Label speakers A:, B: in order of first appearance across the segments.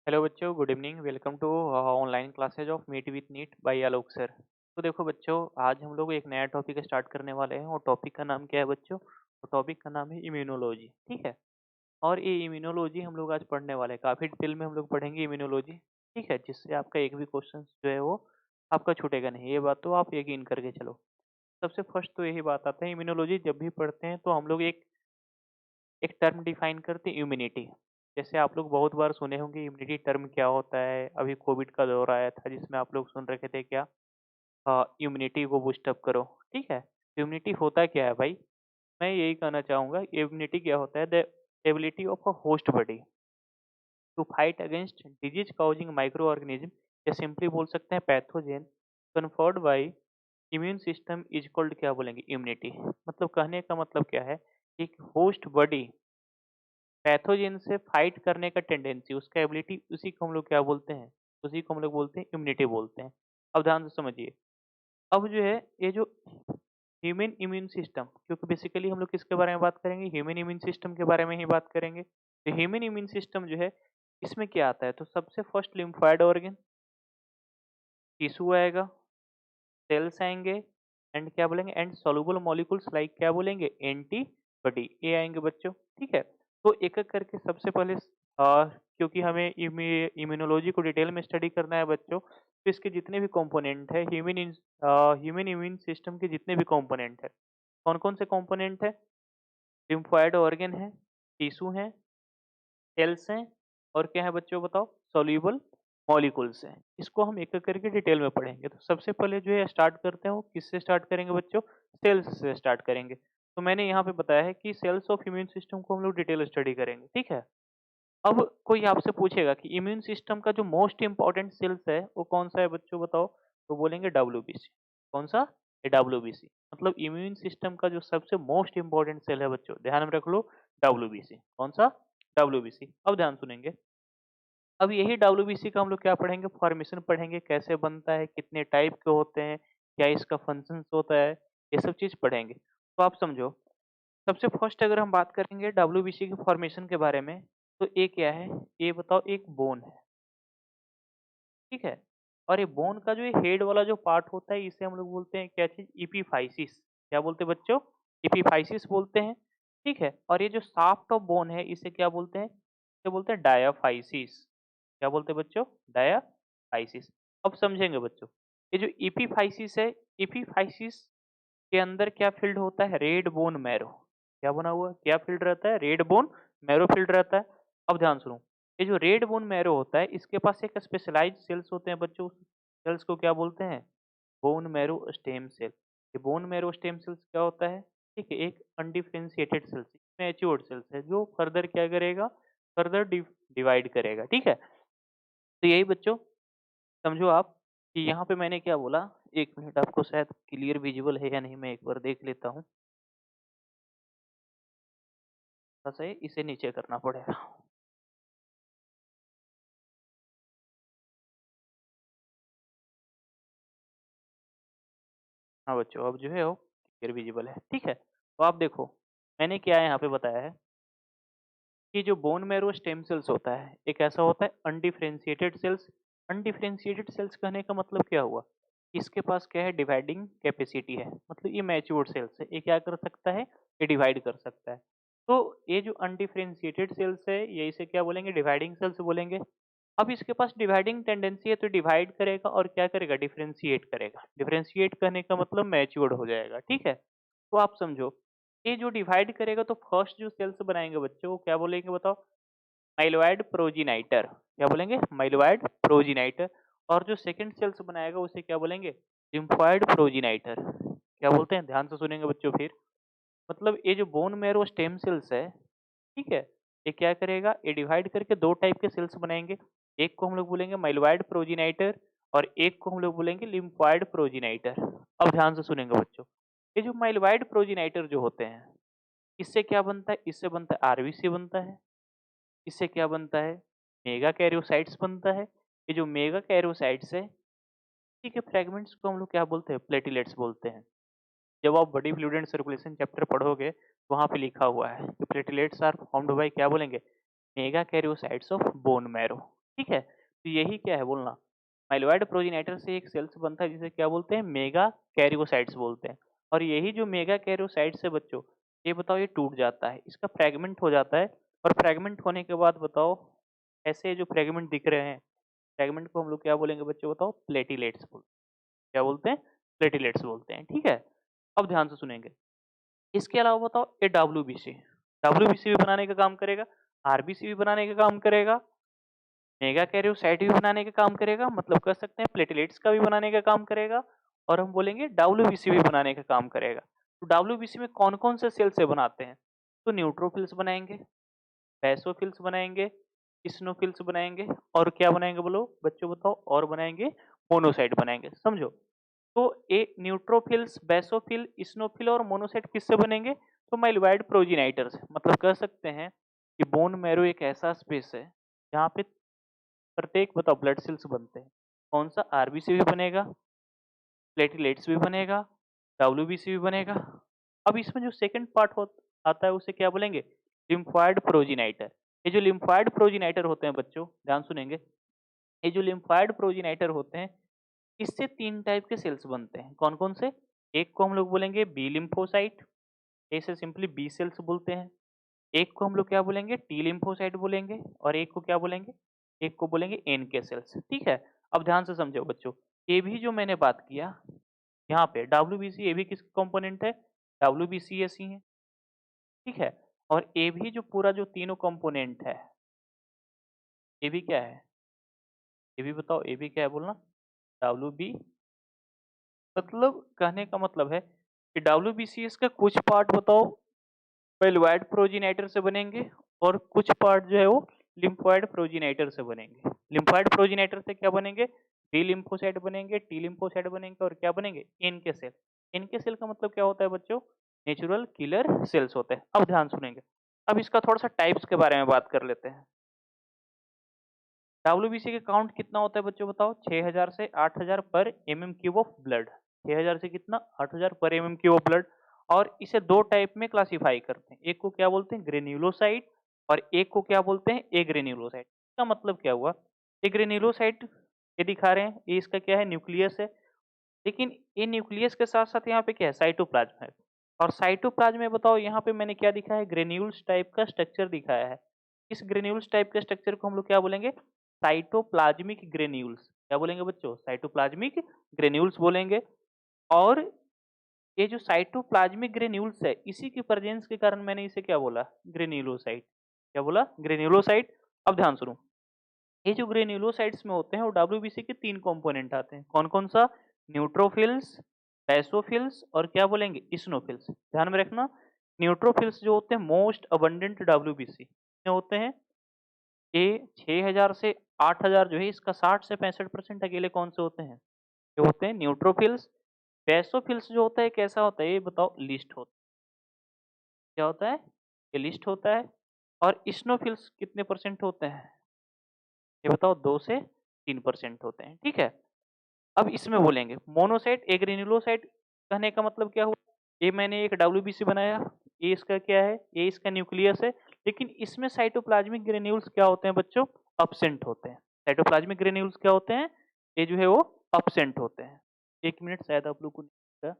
A: Hello बच्चों, good evening. Welcome to online classes of meet with NEET by Alok sir. तो देखो बच्चों, आज हम लोग एक नया टॉपिक स्टार्ट करने वाले हैं और टॉपिक का नाम क्या है बच्चों? तो टॉपिक का नाम है इम्यूनोलॉजी। ठीक है। और ये इम्यूनोलॉजी हम लोग आज पढ़ने वाले हैं। काफ़ी डिटेल में हम लोग पढ़ेंगे इम्यूनोलॉजी। ठीक है, जिससे आपका एक भी क्वेश्चन जो है वो आपका छूटेगा नहीं। ये बात तो आप यकीन करके चलो। सबसे फर्स्ट तो यही बात आता है, इम्यूनोलॉजी जब भी पढ़ते हैं तो हम लोग एक एक टर्म डिफाइन करते हैं, इम्यूनिटी। जैसे आप लोग बहुत बार सुने होंगे इम्यूनिटी टर्म क्या होता है। अभी कोविड का दौर आया था जिसमें आप लोग सुन रखे थे क्या, इम्यूनिटी को बूस्टअप करो। ठीक है। इम्यूनिटी होता क्या है भाई? मैं यही कहना चाहूंगा, इम्यूनिटी क्या होता है? The ability of a host body to fight against disease causing microorganism, या सिंपली बोल सकते हैं pathogen conferred by immune system is called, क्या बोलेंगे, इम्यूनिटी। मतलब कहने का मतलब क्या है? एक होस्ट बॉडी पैथोजेन से फाइट करने का टेंडेंसी, उसका एबिलिटी, उसी को हम लोग क्या बोलते हैं? उसी को हम लोग बोलते हैं इम्यूनिटी बोलते हैं। अब ध्यान से समझिए। अब जो है ये जो ह्यूमन इम्यून सिस्टम, क्योंकि बेसिकली हम लोग किसके बारे में बात करेंगे? ह्यूमन इम्यून सिस्टम के बारे में ही बात करेंगे। तो ह्यूमन इम्यून सिस्टम जो है, इसमें क्या आता है? तो सबसे फर्स्ट लिम्फोइड ऑर्गन, टिश्यू आएगा, सेल्स आएंगे, एंड क्या बोलेंगे, एंड सॉल्युबल मॉलिक्यूल्स लाइक क्या बोलेंगे, एंटीबॉडी, ये आएंगे बच्चों। ठीक है। तो एक एक करके सबसे पहले क्योंकि हमें इम्यूनोलॉजी को डिटेल में स्टडी करना है बच्चों, तो इसके जितने भी कंपोनेंट है ह्यूमन इम्यून सिस्टम के जितने भी कंपोनेंट है, कौन कौन से कंपोनेंट है? लिम्फोइड ऑर्गन है, टिश्यू है, सेल्स हैं, और क्या है बच्चों बताओ? सॉल्युबल मॉलिक्यूल्स हैं। इसको हम एक एक करके डिटेल में पढ़ेंगे। तो सबसे पहले जो है स्टार्ट करते हैं, वो किससे स्टार्ट करेंगे बच्चों? सेल्स से स्टार्ट करेंगे। तो मैंने यहाँ पे बताया है कि सेल्स ऑफ इम्यून सिस्टम को हम लोग डिटेल स्टडी करेंगे। ठीक है। अब कोई आपसे पूछेगा कि इम्यून सिस्टम का जो मोस्ट इंपॉर्टेंट सेल्स है वो कौन सा है बच्चों बताओ? तो बोलेंगे डब्ल्यूबीसी। कौन सा? ये डब्ल्यूबीसी। मतलब इम्यून सिस्टम का जो सबसे मोस्ट इंपॉर्टेंट सेल है बच्चों, ध्यान में रख लो, डब्ल्यूबीसी। कौन सा? डब्ल्यूबीसी। अब ध्यान सुनेंगे। अब यही डब्ल्यूबीसी का हम लोग क्या पढ़ेंगे? फॉर्मेशन पढ़ेंगे, कैसे बनता है, कितने टाइप के होते हैं, क्या इसका फंक्शंस होता है, ये सब चीज पढ़ेंगे। तो आप समझो, सबसे फर्स्ट अगर हम बात करेंगे डब्ल्यूबीसी के फॉर्मेशन के बारे में, तो ये क्या है? ये बताओ, एक बोन है। ठीक है। और ये बोन का जो ये हेड वाला जो पार्ट होता है, इसे हम लोग बोलते हैं क्या चीज? इपीफाइसिस। क्या बोलते हैं बच्चों? इपीफाइसिस बोलते हैं। ठीक है। और ये जो शाफ्ट ऑफ बोन है, इसे क्या बोलते हैं? इसे बोलते हैं डायाफाइसिस। क्या बोलते हैं बच्चों? डायाफाइसिस। अब समझेंगे बच्चों। ये जो इपीफाइसिस है, इपीफाइसिस के अंदर क्या फील्ड होता है? Red bone marrow. क्या बना हुआ है? क्या फील्ड रहता है? रेड बोन मैरो फील्ड रहता है। अब ध्यान सुनो। ये जो रेड बोन मैरो होता है, इसके पास एक स्पेशलाइज्ड सेल्स होते हैं बच्चों। सेल्स को क्या बोलते हैं? Bone marrow stem cell. ये बोन मैरो स्टेम सेल्स क्या होता है? ठीक है, एक अनडिफरेंशिएटेड सेल्स, मैच्योर्ड सेल्स है, जो फर्दर क्या करेगा? फर्दर डिवाइड करेगा। ठीक है। तो यही बच्चों समझो आप कि यहाँ पे मैंने क्या बोला। एक मिनट, आपको शायद क्लियर विजुअल है या नहीं, मैं एक बार देख लेता हूँ। बस है, इसे नीचे करना पड़ेगा। हाँ बच्चों, अब जो है वो क्लियर विजिबल है। ठीक है। तो आप देखो, मैंने क्या यहाँ पे बताया है कि जो बोन मैरो स्टेम सेल्स होता है, एक ऐसा होता है अनडिफरेंशिएटेड सेल्स। अनडिफरेंशिएटेड सेल्स कहने का मतलब क्या हुआ? इसके पास क्या है? डिवाइडिंग कैपेसिटी है। मतलब ये मैच्योर्ड सेल्स है, ये क्या कर सकता है? ये डिवाइड कर सकता है। तो ये जो अनडिफरेंशिएटेड सेल्स है, ये इसे क्या बोलेंगे? डिवाइडिंग सेल्स बोलेंगे। अब इसके पास डिवाइडिंग टेंडेंसी है, तो डिवाइड करेगा और क्या करेगा? डिफरेंशिएट करेगा। डिफरेंशिएट करने का मतलब मैच्योर्ड हो जाएगा। ठीक है। तो आप समझो, ये जो डिवाइड करेगा तो फर्स्ट जो सेल्स बनाएंगे बच्चों, वो क्या बोलेंगे बताओ? माइलोइड प्रोजिनाइटर। क्या बोलेंगे? माइलोइड प्रोजिनाइटर। और जो सेकंड सेल्स बनाएगा उसे क्या बोलेंगे? लिम्फोइड प्रोजिनाइटर। क्या बोलते हैं? ध्यान से सुनेंगे बच्चों फिर। मतलब ये जो बोन मैरो स्टेम सेल्स है, ठीक है, ये क्या करेगा? ये डिवाइड करके दो टाइप के सेल्स बनाएंगे। एक को हम लोग बोलेंगे माइलोइड प्रोजिनाइटर, और एक को हम लोग बोलेंगे लिम्फोइड प्रोजिनाइटर। अब ध्यान से सुनेंगे बच्चों। ये जो माइलोइड प्रोजिनाइटर जो होते हैं, इससे क्या बनता है? इससे बनता है आरबीसी बनता है। इससे क्या बनता है? मेगा कैरियोसाइट्स बनता है। ये जो मेगा कैरियोसाइट्स है, ठीक है, फ्रेगमेंट्स को हम लोग क्या बोलते हैं? प्लेटिलेट्स बोलते हैं। जब आप body fluid and circulation chapter पढ़ोगे, तो वहाँ पे लिखा हुआ है कि प्लेटिलेट्स आर फॉर्म्ड बाय, क्या बोलेंगे, mega karyocytes of bone marrow. ठीक है, तो यही क्या है बोलना, माइलोइड प्रोजेनिटर से एक सेल्स बनता है जिसे क्या बोलते हैं, मेगा कैरियोसाइट्स बोलते हैं। और यही जो मेगा कैरियोसाइट्स है बच्चों, ये बताओ ये टूट जाता है, इसका फ्रेगमेंट हो जाता है। और फ्रेगमेंट होने के बाद बताओ, ऐसे जो फ्रेगमेंट दिख रहे हैं, फ्रेगमेंट को हम लोग क्या बोलेंगे बच्चों बताओ, प्लेटिलेट्स बोलते हैं। क्या बोलते हैं, प्लेटिलेट्स बोलते हैं। ठीक है, अब ध्यान से सुनेंगे। इसके अलावा बताओ, ये डब्ल्यूबीसी, डब्ल्यूबीसी भी बनाने का काम करेगा, आरबीसी भी बनाने का काम करेगा, मेगा कैरियोसाइट भी बनाने का काम करेगा, मतलब कर सकते हैं प्लेटलेट्स का भी बनाने का काम करेगा, और हम बोलेंगे डब्ल्यूबीसी भी बनाने का काम करेगा। तो डब्ल्यूबीसी में कौन-कौन से सेल से बनाते हैं? तो न्यूट्रोफिल्स बनाएँगे, बेसोफिल्स बनाएँगे, इसिनोफिल्स बनाएँगे, और क्या बनाएँगे बोलो बच्चों बताओ? और बनाएँगे मोनोसाइट बनाएँगे, समझो। तो ये न्यूट्रोफिल्स, बेसोफिल, इसिनोफिल और मोनोसाइट किससे बनेंगे? तो माइलोइड प्रोजेनाइटर से। मतलब कह सकते हैं कि बोन मैरो एक ऐसा स्पेस है जहाँ पे प्रत्येक बताओ ब्लड सेल्स बनते हैं। कौन सा, आरबीसी भी बनेगा, प्लेटलेट्स भी बनेगा, डब्ल्यूबीसी भी बनेगा। अब इसमें जो सेकंड पार्ट आता है उसे क्या बोलेंगे, लिम्फोइड प्रोजेनाइटर। ये जो लिम्फोइड प्रोजेनाइटर होते हैं बच्चों, ध्यान सुनेंगे, ये जो लिम्फोइड प्रोजेनाइटर होते हैं, इससे तीन टाइप के सेल्स बनते हैं। कौन कौन से? एक को हम लोग बोलेंगे बी लिम्फोसाइट, इसे सिंपली बी सेल्स बोलते हैं। एक को हम लोग क्या बोलेंगे, टी लिम्फोसाइट बोलेंगे, और एक को क्या बोलेंगे, एक को बोलेंगे एनके सेल्स। ठीक है, अब ध्यान से समझो बच्चों, ये भी जो मैंने बात किया यहाँ पे, डब्ल्यूबीसी ये भी किसका कंपोनेंट है, डब्ल्यूबीसीएस ही है। ठीक है, और ये भी जो पूरा जो तीनों कंपोनेंट है, ये भी क्या है, ये भी बताओ, ये भी क्या है बोलना, डब्ल्यूबी, मतलब कहने का मतलब है कि डब्ल्यूबीसीएस का कुछ पार्ट बताओ माइलोइड प्रोजेनाइटर से बनेंगे, और कुछ पार्ट जो है वो लिम्फोइड प्रोजेनाइटर से बनेंगे। लिम्फोइड प्रोजेनाइटर से क्या बनेंगे, बी लिम्फोसाइट बनेंगे, टी लिम्फोसाइट बनेंगे, और क्या बनेंगे, एनके सेल। एनके सेल का मतलब क्या होता है बच्चों, नेचुरल किलर सेल्स होते हैं। अब ध्यान सुनेंगे, अब इसका थोड़ा सा टाइप्स के बारे में बात कर लेते हैं। डब्ल्यूबीसी का काउंट कितना होता है बच्चों बताओ, 6000 से 8000 पर एमएम क्यूब ऑफ ब्लड। 6000 से कितना, 8000 पर एमएम क्यूब ऑफ ब्लड। और इसे दो टाइप में क्लासिफाई करते हैं, एक को क्या बोलते हैं, ग्रेन्युलोसाइट, और एक को क्या बोलते हैं, एग्रेन्युलोसाइट। इसका मतलब क्या हुआ, एग्रेन्युलोसाइट ये दिखा रहे हैं, ये इसका क्या है, न्यूक्लियस है। लेकिन ये न्यूक्लियस के साथ साथ यहाँ पे क्या है, साइटोप्लाज्म है। और साइटोप्लाज्म में बताओ, यहाँ पे मैंने क्या दिखाया है, ग्रेन्यूल्स टाइप का स्ट्रक्चर दिखाया है। इस ग्रेन्यूल्स टाइप के स्ट्रक्चर को हम लोग क्या बोलेंगे, साइटोप्लाज्मिक ग्रेन्यूल्स। क्या बोलेंगे बच्चों, साइटोप्लाज्मिक ग्रेन्यूल्स बोलेंगे। और ये जो साइटोप्लाज्मिक ग्रेन्यूल्स है, इसी की प्रेजेंस के कारण मैंने इसे क्या बोला, ग्रेन्युलोसाइट। क्या बोला, ग्रेन्युलोसाइट। अब ध्यान सुनो, ये जो ग्रेन्युलोसाइट्स में होते हैं वो डब्ल्यूबीसी के तीन कंपोनेंट आते हैं। कौन कौन सा, न्यूट्रोफिल्स, बेसोफिल्स, और क्या बोलेंगे, इसिनोफिल्स। ध्यान में रखना, न्यूट्रोफिल्स जो होते हैं मोस्ट अबंडेंट डब्ल्यूबीसी में होते हैं। ये 6000 से 8000 जो है, इसका 60 से 65% अकेले कौन से होते हैं, ये होते हैं न्यूट्रोफिल्स। बेसोफिल्स जो होता है कैसा होता है, ये बताओ, लिस्ट होता है। क्या होता है, ये लिस्ट होता है। और इसिनोफिल्स कितने परसेंट होते हैं, ये बताओ, 2 से 3% होते हैं। ठीक है, अब इसमें बोलेंगे मोनोसाइट, एक ग्रेन्युलोसाइट। कहने का मतलब क्या हुआ, ये मैंने एक डब्ल्यूबीसी बनाया, ये इसका क्या है, ये इसका न्यूक्लियस है। लेकिन इसमें साइटोप्लाज्मिक ग्रेन्यूल्स क्या होते हैं बच्चों, अब्सेंट होते हैं। साइटोप्लाज्मिक ग्रेन्यूल्स क्या होते हैं, ये जो है वो अब्सेंट होते हैं। एक मिनट, शायद आप लोग को नहीं दिख रहा।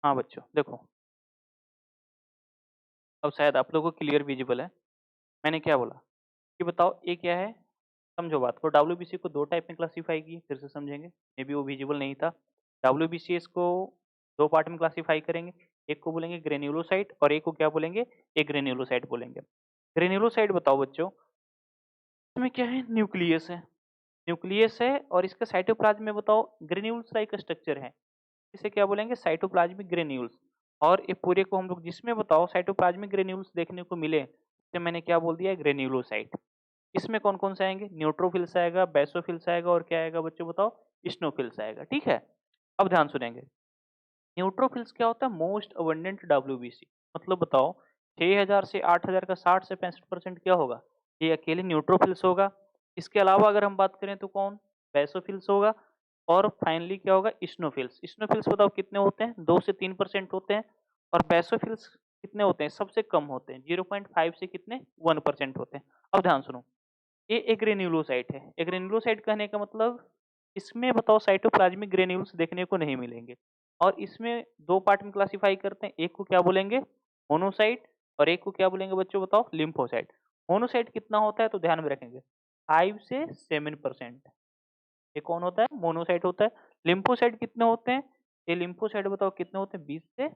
A: हाँ बच्चों देखो, अब शायद आप लोगों को क्लियर विजिबल है। मैंने क्या बोला कि बताओ ये क्या है, समझो बात को। डब्ल्यूबीसी को दो टाइप में क्लासिफाई किए, फिर से समझेंगे, मे बी वो विजिबल नहीं था। डब्ल्यूबीसीएस को दो पार्ट में क्लासिफाई करेंगे, एक को बोलेंगे ग्रेन्युलोसाइट, और एक को क्या बोलेंगे, एक ग्रेन्युलोसाइट बोलेंगे। ग्रेन्युलोसाइट बताओ बच्चों, इसमें क्या है, न्यूक्लियस है, न्यूक्लियस है, और इसका साइटोप्लाज्म में बताओ ग्रेन्यूल्स टाइप का स्ट्रक्चर है। इसे क्या बोलेंगे, साइटोप्लाज्मिक ग्रेन्यूल्स। और ये पूरे को हम लोग जिसमें बताओ साइटोप्लाज्मिक ग्रेन्यूल्स देखने को मिले, उसे मैंने क्या बोल दिया, ग्रेन्युलोसाइट। इसमें कौन-कौन से आएँगे? न्यूट्रोफिल्स आएगा, बेसोफिल्स आएगा, और क्या आएगा बच्चों बताओ? इसिनोफिल्स आएगा, ठीक है? अब ध्यान सुनेंगे। न्यूट्रोफिल्स क्या होता है? Most abundant WBC. मतलब बताओ, 6000 से 8000 का 60 से 65% क्या होगा? ये अकेले न्यूट्रोफिल्स होगा। इसके अलावा अगर हम बात करें तो कौन? बेसोफिल्स होगा और फाइनली क्या होगा? इस्नोफिल्स। इस्नोफिल्स बताओ कितने होते हैं? 2 से 3% होते हैं और बेसोफिल्स कितने होते हैं? सबसे कम होते हैं, 0.5 से कितने? 1% होते हैं। अब ध्यान सुनो, ये एक ग्रेन्युलोसाइट है। एक ग्रेन्युलोसाइट कहने का मतलब इसमें बताओ साइटोप्लाज्मिक ग्रेन्यूल्स देखने को नहीं मिलेंगे और इसमें 2 पार्ट में क्लासिफाई करते हैं। एक को क्या बोलेंगे? मोनोसाइट और एक को क्या बोलेंगे बच्चों बताओ? लिम्फोसाइट। मोनोसाइट कितना होता है तो ध्यान में रखेंगे 5 से 7%। ये कौन होता है? मोनोसाइट होता है। लिम्फोसाइट कितने होते हैं? ये लिम्फोसाइट बताओ कितने होते हैं? 20 से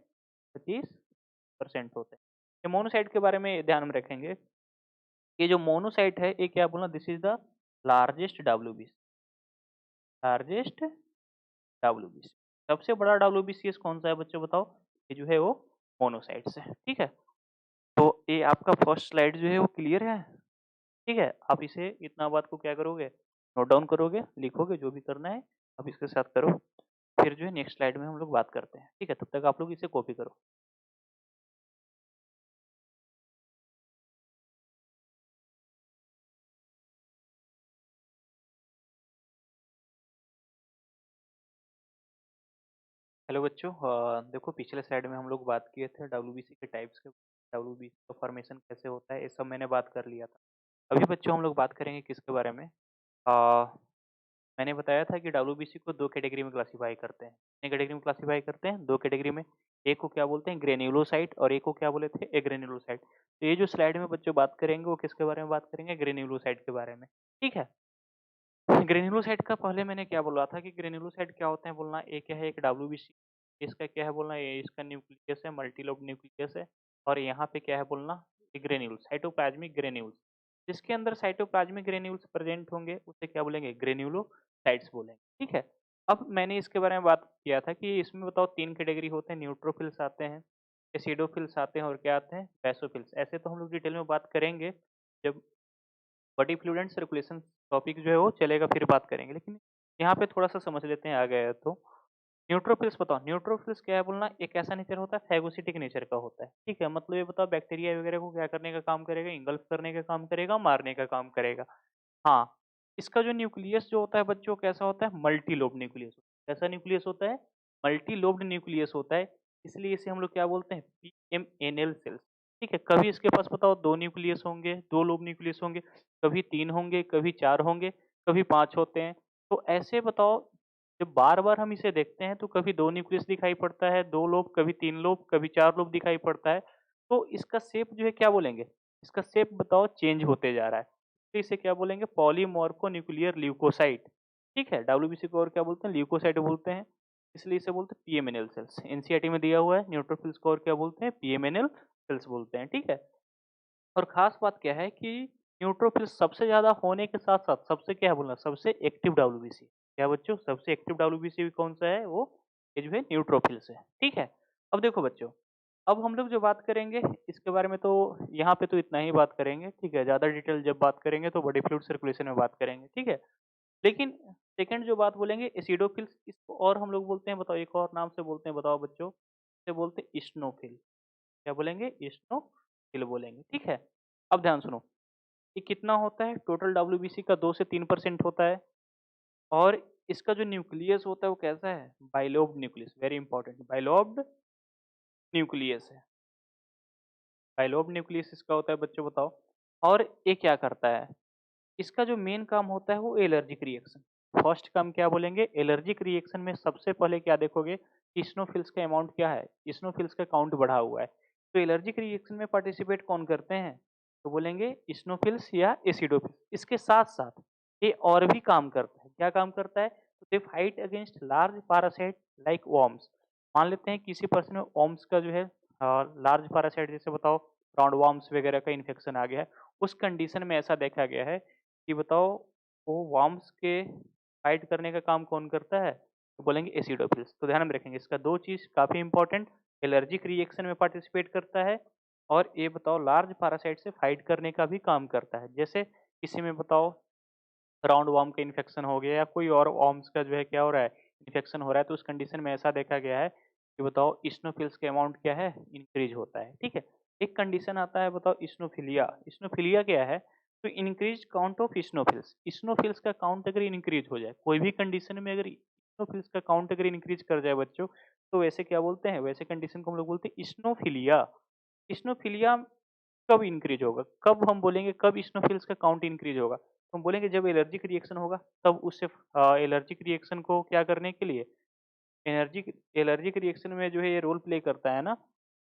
A: 25% होते हैं। ये मोनोसाइट के बारे में ध्यान में रखेंगे। ये जो मोनोसाइट है ये क्या बोलना? This is the largest WBC. Largest WBC. सबसे बड़ा डब्ल्यूबीसीएस कौन सा है बच्चों बताओ? ये जो है वो मोनोसाइट्स है। ठीक है, तो ये आपका फर्स्ट स्लाइड जो है वो क्लियर है। ठीक है, आप इसे इतना बात को क्या करोगे? नोट डाउन करोगे, लिखोगे, जो भी करना है आप इसके साथ करो। फिर जो है नेक्स्ट स्लाइड में हम लोग बात करते हैं। ठीक है, तब तक आप लोग इसे कॉपी करो। हेलो बच्चों, देखो पिछले स्लाइड में हम लोग बात किए थे डब्ल्यूबीसी के टाइप्स के। डब्ल्यूबीसी का फॉर्मेशन कैसे होता है ये सब मैंने बात कर लिया था। अभी बच्चों हम लोग बात करेंगे किसके बारे में? मैंने बताया था कि डब्ल्यूबीसी को 2 कैटेगरी में क्लासिफाई करते हैं। कितने कैटेगरी में क्लासिफाई करते हैं? 2 कैटेगरी में। एक को क्या बोलते हैं? ग्रेन्युलोसाइट और एक को क्या बोले थे? एग्रेन्युलोसाइट। तो ये जो स्लाइड में बच्चों बात करेंगे वो किसके बारे में बात करेंगे? ग्रेन्युलोसाइट के बारे में। ठीक है? ग्रेन्युलोसाइट का पहले मैंने क्या बोला था कि ग्रेन्युलोसाइट क्या होते हैं बोलना? एक क्या है? एक डब्ल्यूबीसी। इसका क्या है बोलना? ये इसका न्यूक्लियस है, मल्टीलोब न्यूक्लियस है और यहाँ पे क्या है बोलना? ये ग्रेन्यूल्स, साइटोप्लाज्मिक ग्रेन्यूल्स। जिसके अंदर साइटोप्लाज्मिक ग्रेन्यूल्स प्रेजेंट होंगे उसे क्या बोलेंगे? ग्रेन्युलोसाइट्स बोलेंगे। ठीक है? अब मैंने इसके बारे में बात किया था कि इसमें बताओ 3 कैटेगरी होते हैं, न्यूट्रोफिल्स आते हैं, एसिडोफिल्स आते हैं और क्या आते हैं? बेसोफिल्स। ऐसे तो हम लोग डिटेल में बात करेंगे जब body fluid and circulation topic जो है वो चलेगा फिर बात करेंगे, लेकिन यहाँ पे थोड़ा-सा समझ लेते हैं आ गया है तो। न्यूट्रोफिल्स बताओ, न्यूट्रोफिल्स क्या है बोलना? एक ऐसा नेचर होता है फैगोसिटिक नेचर का होता है, ठीक है? मतलब ये बताओ बैक्टीरिया वगैरह को क्या करने का काम करेगा? इंगल्फ करने का काम करेगा, मारने का काम करेगा। हाँ, इसका जो न्यूक्लियस जो होता है बच्चों कैसा होता है? Multi lobe nucleus. कैसा न्यूक्लियस होता है? मल्टी लोब्ड न्यूक्लियस होता है, इसलिए इसे हम लोग क्या बोलते हैं? PMNL cells. ठीक है? कभी इसके पास बताओ 2 न्यूक्लियस होंगे, 2 लोब न्यूक्लियस होंगे, कभी 3 होंगे, कभी 4 होंगे, कभी 5 होते हैं। तो ऐसे बताओ जब बार-बार हम इसे देखते हैं तो कभी 2 न्यूक्लियस दिखाई पड़ता है, 2 लोब, कभी 3 लोब, कभी 4 लोब दिखाई पड़ता है। तो इसका शेप जो है क्या बोलेंगे? इसका शेप बताओ चेंज होते जा रहा है। तो इसे क्या बोलेंगे? Polymorphonuclear leucocyte. ठीक है? डब्ल्यूबीसी को और क्या बोलते हैं? ल्यूकोसाइट बोलते हैं। इसलिए इसे बोलते हैं पीएमएनएल सेल्स। एनसीईआरटी में दिया हुआ है, न्यूट्रोफिल्स को और क्या बोलते हैं? पीएमएनएल सेल्स बोलते हैं। ठीक है? और खास बात क्या है कि न्यूट्रोफिल्स सबसे ज़्यादा होने के साथ-साथ सबसे क्या है बोलना? सबसे एक्टिव डब्ल्यूबीसी। क्या बच्चों? सबसे एक्टिव डब्ल्यूबीसी कौन-सा है? वो ये जो है न्यूट्रोफिल्स है। ठीक है? अब देखो बच्चों, अब हम लोग जो बात करेंगे इसके बारे में तो यहाँ पे तो इतना ही बात करेंगे। ठीक है? ज़्यादा डिटेल जब बात करेंगे तो बॉडी फ्लूइड सर्कुलेशन में बात करेंगे। ठीक है? लेकिन सेकंड जो बात बोलेंगे एसिडोफिल्स, इसको और हम लोग बोलते हैं बताओ, एक और नाम से बोलते हैं बताओ बच्चों? इसे बोलते हैं इस्नोफिल। क्या बोलेंगे? इस्नोफिल बोलेंगे। ठीक है? अब ध्यान सुनो, ये कितना होता है? टोटल डब्ल्यूबीसी का 2 से 3% होता है और इसका जो न्यूक्लियस होता है वो कैसा है? Bilobed nucleus, very important, bilobed nucleus है। बाइलोब्ड न्यूक्लियस इसका होता है बच्चों बताओ। और ये क्या करता है? इसका जो मेन काम होता है वो एलर्जिक रिएक्शन। फर्स्ट काम क्या बोलेंगे? एलर्जिक रिएक्शन में सबसे पहले क्या देखोगे? इस्नोफिल्स का अमाउंट क्या है? इस्नोफिल्स का काउंट बढ़ा हुआ है। तो एलर्जिक रिएक्शन में पार्टिसिपेट कौन करते हैं? तो बोलेंगे इस्नोफिल्स या एसिडोफिल्स। इसके साथ-साथ ये और भी काम करता है। क्या काम करता है? तो they fight against large parasite like worms. मान लेते हैं किसी पर्सन में वर्म्स का जो है लार्ज पैरासाइट, जैसे बताओ राउंड वर्म्स वगैरह का इन्फेक्शन आ गया है। उस कंडीशन में ऐसा देखा गया है कि बताओ वो वर्म्स के फाइट करने का काम कौन करता है? तो बोलेंगे एसिडोफिल्स। तो ध्यान में रखेंगे इसका 2 चीज़ काफ़ी इंपॉर्टेंट, एलर्जिक रिएक्शन में पार्टिसिपेट करता है और ये बताओ लार्ज पैरासाइट से फाइट करने का भी काम करता है। जैसे किसी में बताओ राउंड वर्म का इन्फेक्शन हो गया या कोई और वर्म्स का जो है क्या हो रहा है? इन्फेक्शन हो रहा है, तो उस कंडीशन में ऐसा देखा गया है कि बताओ इस्नोफिल्स का अमाउंट क्या है? इंक्रीज़ होता है। ठीक है? एक कंडीशन आता है बताओ इस्नोफिलिया। इस्नोफिलिया क्या है? तो इंक्रीज काउंट ऑफ इस्नोफिल्स, इस्नोफिल्स का काउंट अगर इंक्रीज हो जाए, कोई भी कंडीशन में अगर इस्नोफिल्स का काउंट अगर इंक्रीज कर जाए बच्चों, तो वैसे क्या बोलते हैं, वैसे कंडीशन को हम लोग बोलते हैं इस्नोफिलिया। इस्नोफिलिया कब इंक्रीज होगा, कब हम बोलेंगे कब इस्नोफिल्स का काउंट इंक्रीज होगा, तो हम बोलेंगे जब एलर्जिक रिएक्शन होगा, तब उससे एलर्जिक रिएक्शन को क्या करने के लिए, एनर्जिक एलर्जिक रिएक्शन में जो है ये रोल प्ले करता है ना।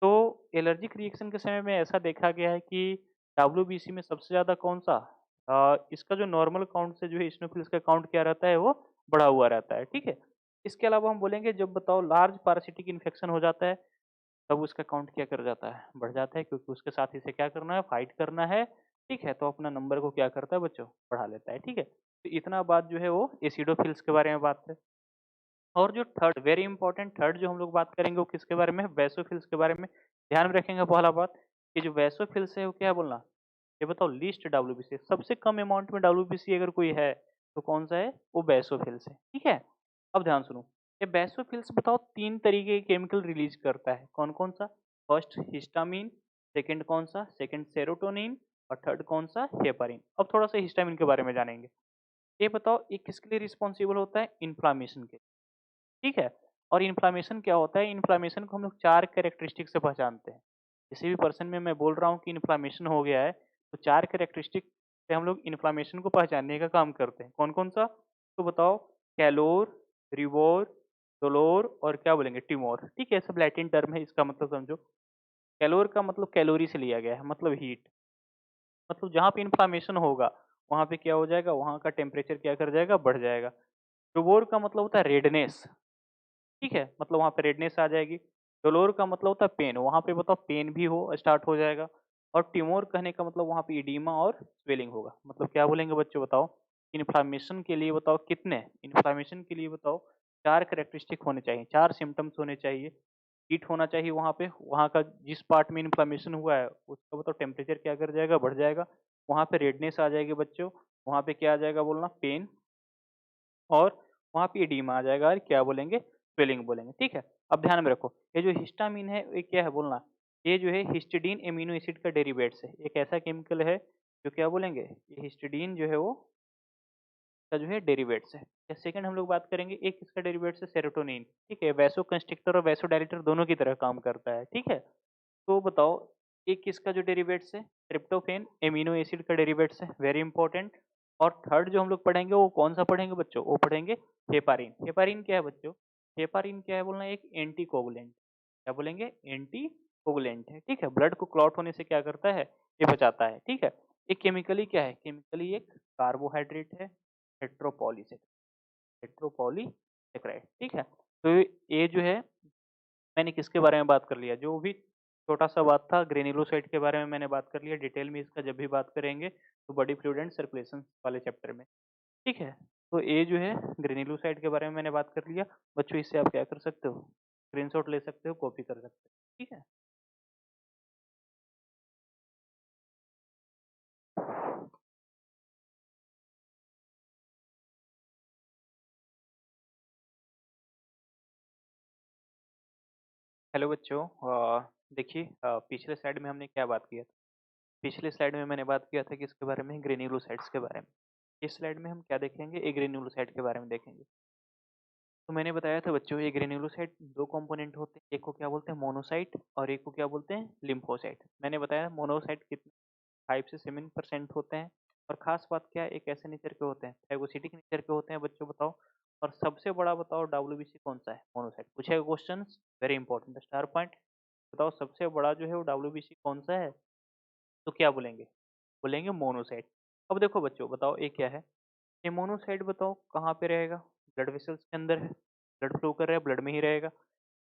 A: तो एलर्जिक रिएक्शन के समय में ऐसा देखा गया है कि डब्ल्यूबीसी में सबसे ज़्यादा कौन-सा इसका जो नॉर्मल काउंट से जो है इसिनोफिल्स का काउंट क्या रहता है, वो बढ़ा हुआ रहता है, ठीक है? इसके अलावा हम बोलेंगे जब बताओ लार्ज पैरासिटिक इन्फेक्शन हो जाता है, तब उसका काउंट क्या कर जाता है, बढ़ जाता है, क्योंकि उसके साथ इसे क्या करना है, फाइट करना है, ठीक है? तो अपना नंबर को क्या करता है बच्चों, बढ़ा लेता है, ठीक है? तो इतना बात जो है वो एसिडोफिल्स के बारे में बात है। और जो थर्ड वेरी इंपॉर्टेंट थर्ड जो हम लोग बात करेंगे वो किसके बारे में है, बेसोफिल्स के बारे में। ध्यान में रखेंगे पहला बात कि जो बेसोफिल्स है वो क्या है बोलना, ये बताओ लीस्ट डब्ल्यूबीसी, सबसे कम अमाउंट में डब्ल्यूबीसी अगर कोई है तो कौन सा है, वो बेसोफिल्स है, ठीक है? अब ध्यान सुनो, ये बेसोफिल्स बताओ तीन तरीके के केमिकल रिलीज करता है, कौन कौन सा, फर्स्ट हिस्टामिन, सेकंड कौन सा, सेकंड सेरोटोनिन, और थर्ड कौन सा, हेपारिन। अब थोड़ा सा हिस्टामिन के बारे में जानेंगे। ये बताओ ये किसके लिए रिस्पॉन्सिबल होता है, इन्फ्लामेशन के, ठीक है? और इन्फ्लेमेशन क्या होता है? इन्फ्लेमेशन को हम लोग 4 कैरेक्टरिस्टिक से पहचानते हैं। किसी भी पर्सन में मैं बोल रहा हूँ कि इन्फ्लेमेशन हो गया है, तो 4 कैरेक्टरिस्टिक से हम लोग इन्फ्लेमेशन को पहचानने का काम करते हैं। कौन-कौन सा? तो बताओ, कैलोर, रिवोर, डोलोर और क्या बोलेंगे, टिमोर। ठीक है? सब लैटिन टर्म है, इसका मतलब समझो। कैलोर का मतलब कैलोरी से लिया गया है, मतलब हीट। मतलब जहाँ पे इन्फ्लेमेशन होगा, वहाँ पे क्या हो जाएगा? वहाँ का टेम्परेचर क्या कर जाएगा? बढ़ जाएगा। रिवोर का मतलब होता है रेडनेस। ठीक है? मतलब वहाँ पे रेडनेस आ जाएगी। डोलोर का मतलब होता है पेन, वहाँ पे बताओ पेन भी हो स्टार्ट हो जाएगा। और टिमोर कहने का मतलब वहाँ पे इडीमा और स्वेलिंग होगा। मतलब क्या बोलेंगे बच्चों बताओ? इन्फ्लेमेशन के लिए बताओ कितने? इन्फ्लेमेशन के लिए बताओ 4 कैरेक्टरिस्टिक होने चाहिए, 4 सिम्पटम्स होने चाहिए। हीट होना चाहिए वहाँ पे, वहाँ का जिस पार्ट में इन्फ्लेमेशन हुआ है उसका बताओ टेम्परेचर क्या कर जाएगा? बढ़ जाएगा। वहाँ पे रेडनेस आ जाएगी बच्चों, वहाँ पे क्या आ जाएगा बोलना? पेन, और वहाँ पे एडीमा आ जाएगा और क्या बोलेंगे? स्वेलिंग बोलेंगे, ठीक है? अब ध्यान में रखो, ये जो हिस्टामिन है ये क्या है बोलना? ये जो है हिस्टिडीन अमीनो एसिड का डेरिवेट्स है। एक ऐसा केमिकल है जो क्या बोलेंगे? ये हिस्टिडीन जो है वो का जो है डेरिवेट्स है। या सेकंड हम लोग बात करेंगे, एक इसका डेरिवेट्स है सेरोटोनिन, ठीक है? वैसोकंस्ट्रिक्टर और वैसोडायलेटर दोनों की तरह काम करता है, ठीक है? तो बताओ, एक किसका जो डेरिवेट्स है, ट्रिप्टोफैन एमिनो एसिड का डेरिवेट्स है, वेरी इंपॉर्टेंट। और थर्ड जो हम लोग पढ़ेंगे वो कौन सा पढ़ेंगे बच्चों? वो पढ़ेंगे हेपारिन। हेपारिन क्या है बच्चों? हेपारिन क्या है बोलना? एक एंटी कोगुलेंट, क्या बोलेंगे? एंटी कोगुलेंट है, ठीक है? ब्लड को क्लॉट होने से क्या करता है? ये बचाता है, ठीक है? एक केमिकली क्या है? केमिकली एक कार्बोहाइड्रेट है, हेट्रोपॉलीसेकेराइड, ठीक है? तो ये जो है, मैंने किसके बारे में बात कर लिया, जो भी छोटा-सा बात था ग्रेन्युलोसाइट के बारे में मैंने बात कर लिया, डिटेल में इसका जब भी बात करेंगे तो बॉडी फ्लूइड एंड सर्कुलेशन वाले चैप्टर में, ठीक है? तो ये जो है ग्रेन्युलोसाइट के बारे में मैंने बात कर लिया। बच्चों इससे आप क्या कर सकते हो? स्क्रीनशॉट ले सकते हो, कॉपी कर सकते हो, ठीक है? हेलो बच्चों, देखिए, पिछले स्लाइड में हमने क्या बात किया था? पिछले स्लाइड में मैंने बात किया था किसके बारे में? ग्रेन्युलोसाइट्स के बारे में। इस स्लाइड में हम क्या देखेंगे? ए ग्रेन्युलोसाइट के बारे में देखेंगे। तो मैंने बताया था बच्चों, ये ग्रेन्युलोसाइट 2 कंपोनेंट होते हैं, एक को क्या बोलते हैं मोनोसाइट और एक को क्या बोलते हैं लिम्फोसाइट। मैंने बताया मोनोसाइट कितने 5 से 7% होते हैं, और खास बात क्या है, एक ऐसे नेचर के होते हैं, फैगोसिटिक नेचर के होते हैं बच्चों, बताओ। और सबसे बड़ा बताओ डब्ल्यूबीसी कौन सा है? मोनोसाइट। पूछेगा questions, very important star point. बताओ सबसे बड़ा जो है वो डब्ल्यूबीसी कौन सा है? तो क्या बोलेंगे? बोलेंगे मोनोसाइट। अब देखो बच्चों, बताओ ये क्या है? ये मोनोसाइट बताओ कहाँ पे रहेगा? ब्लड वेसल्स के अंदर है, ब्लड फ्लो कर रहा है, ब्लड में ही रहेगा।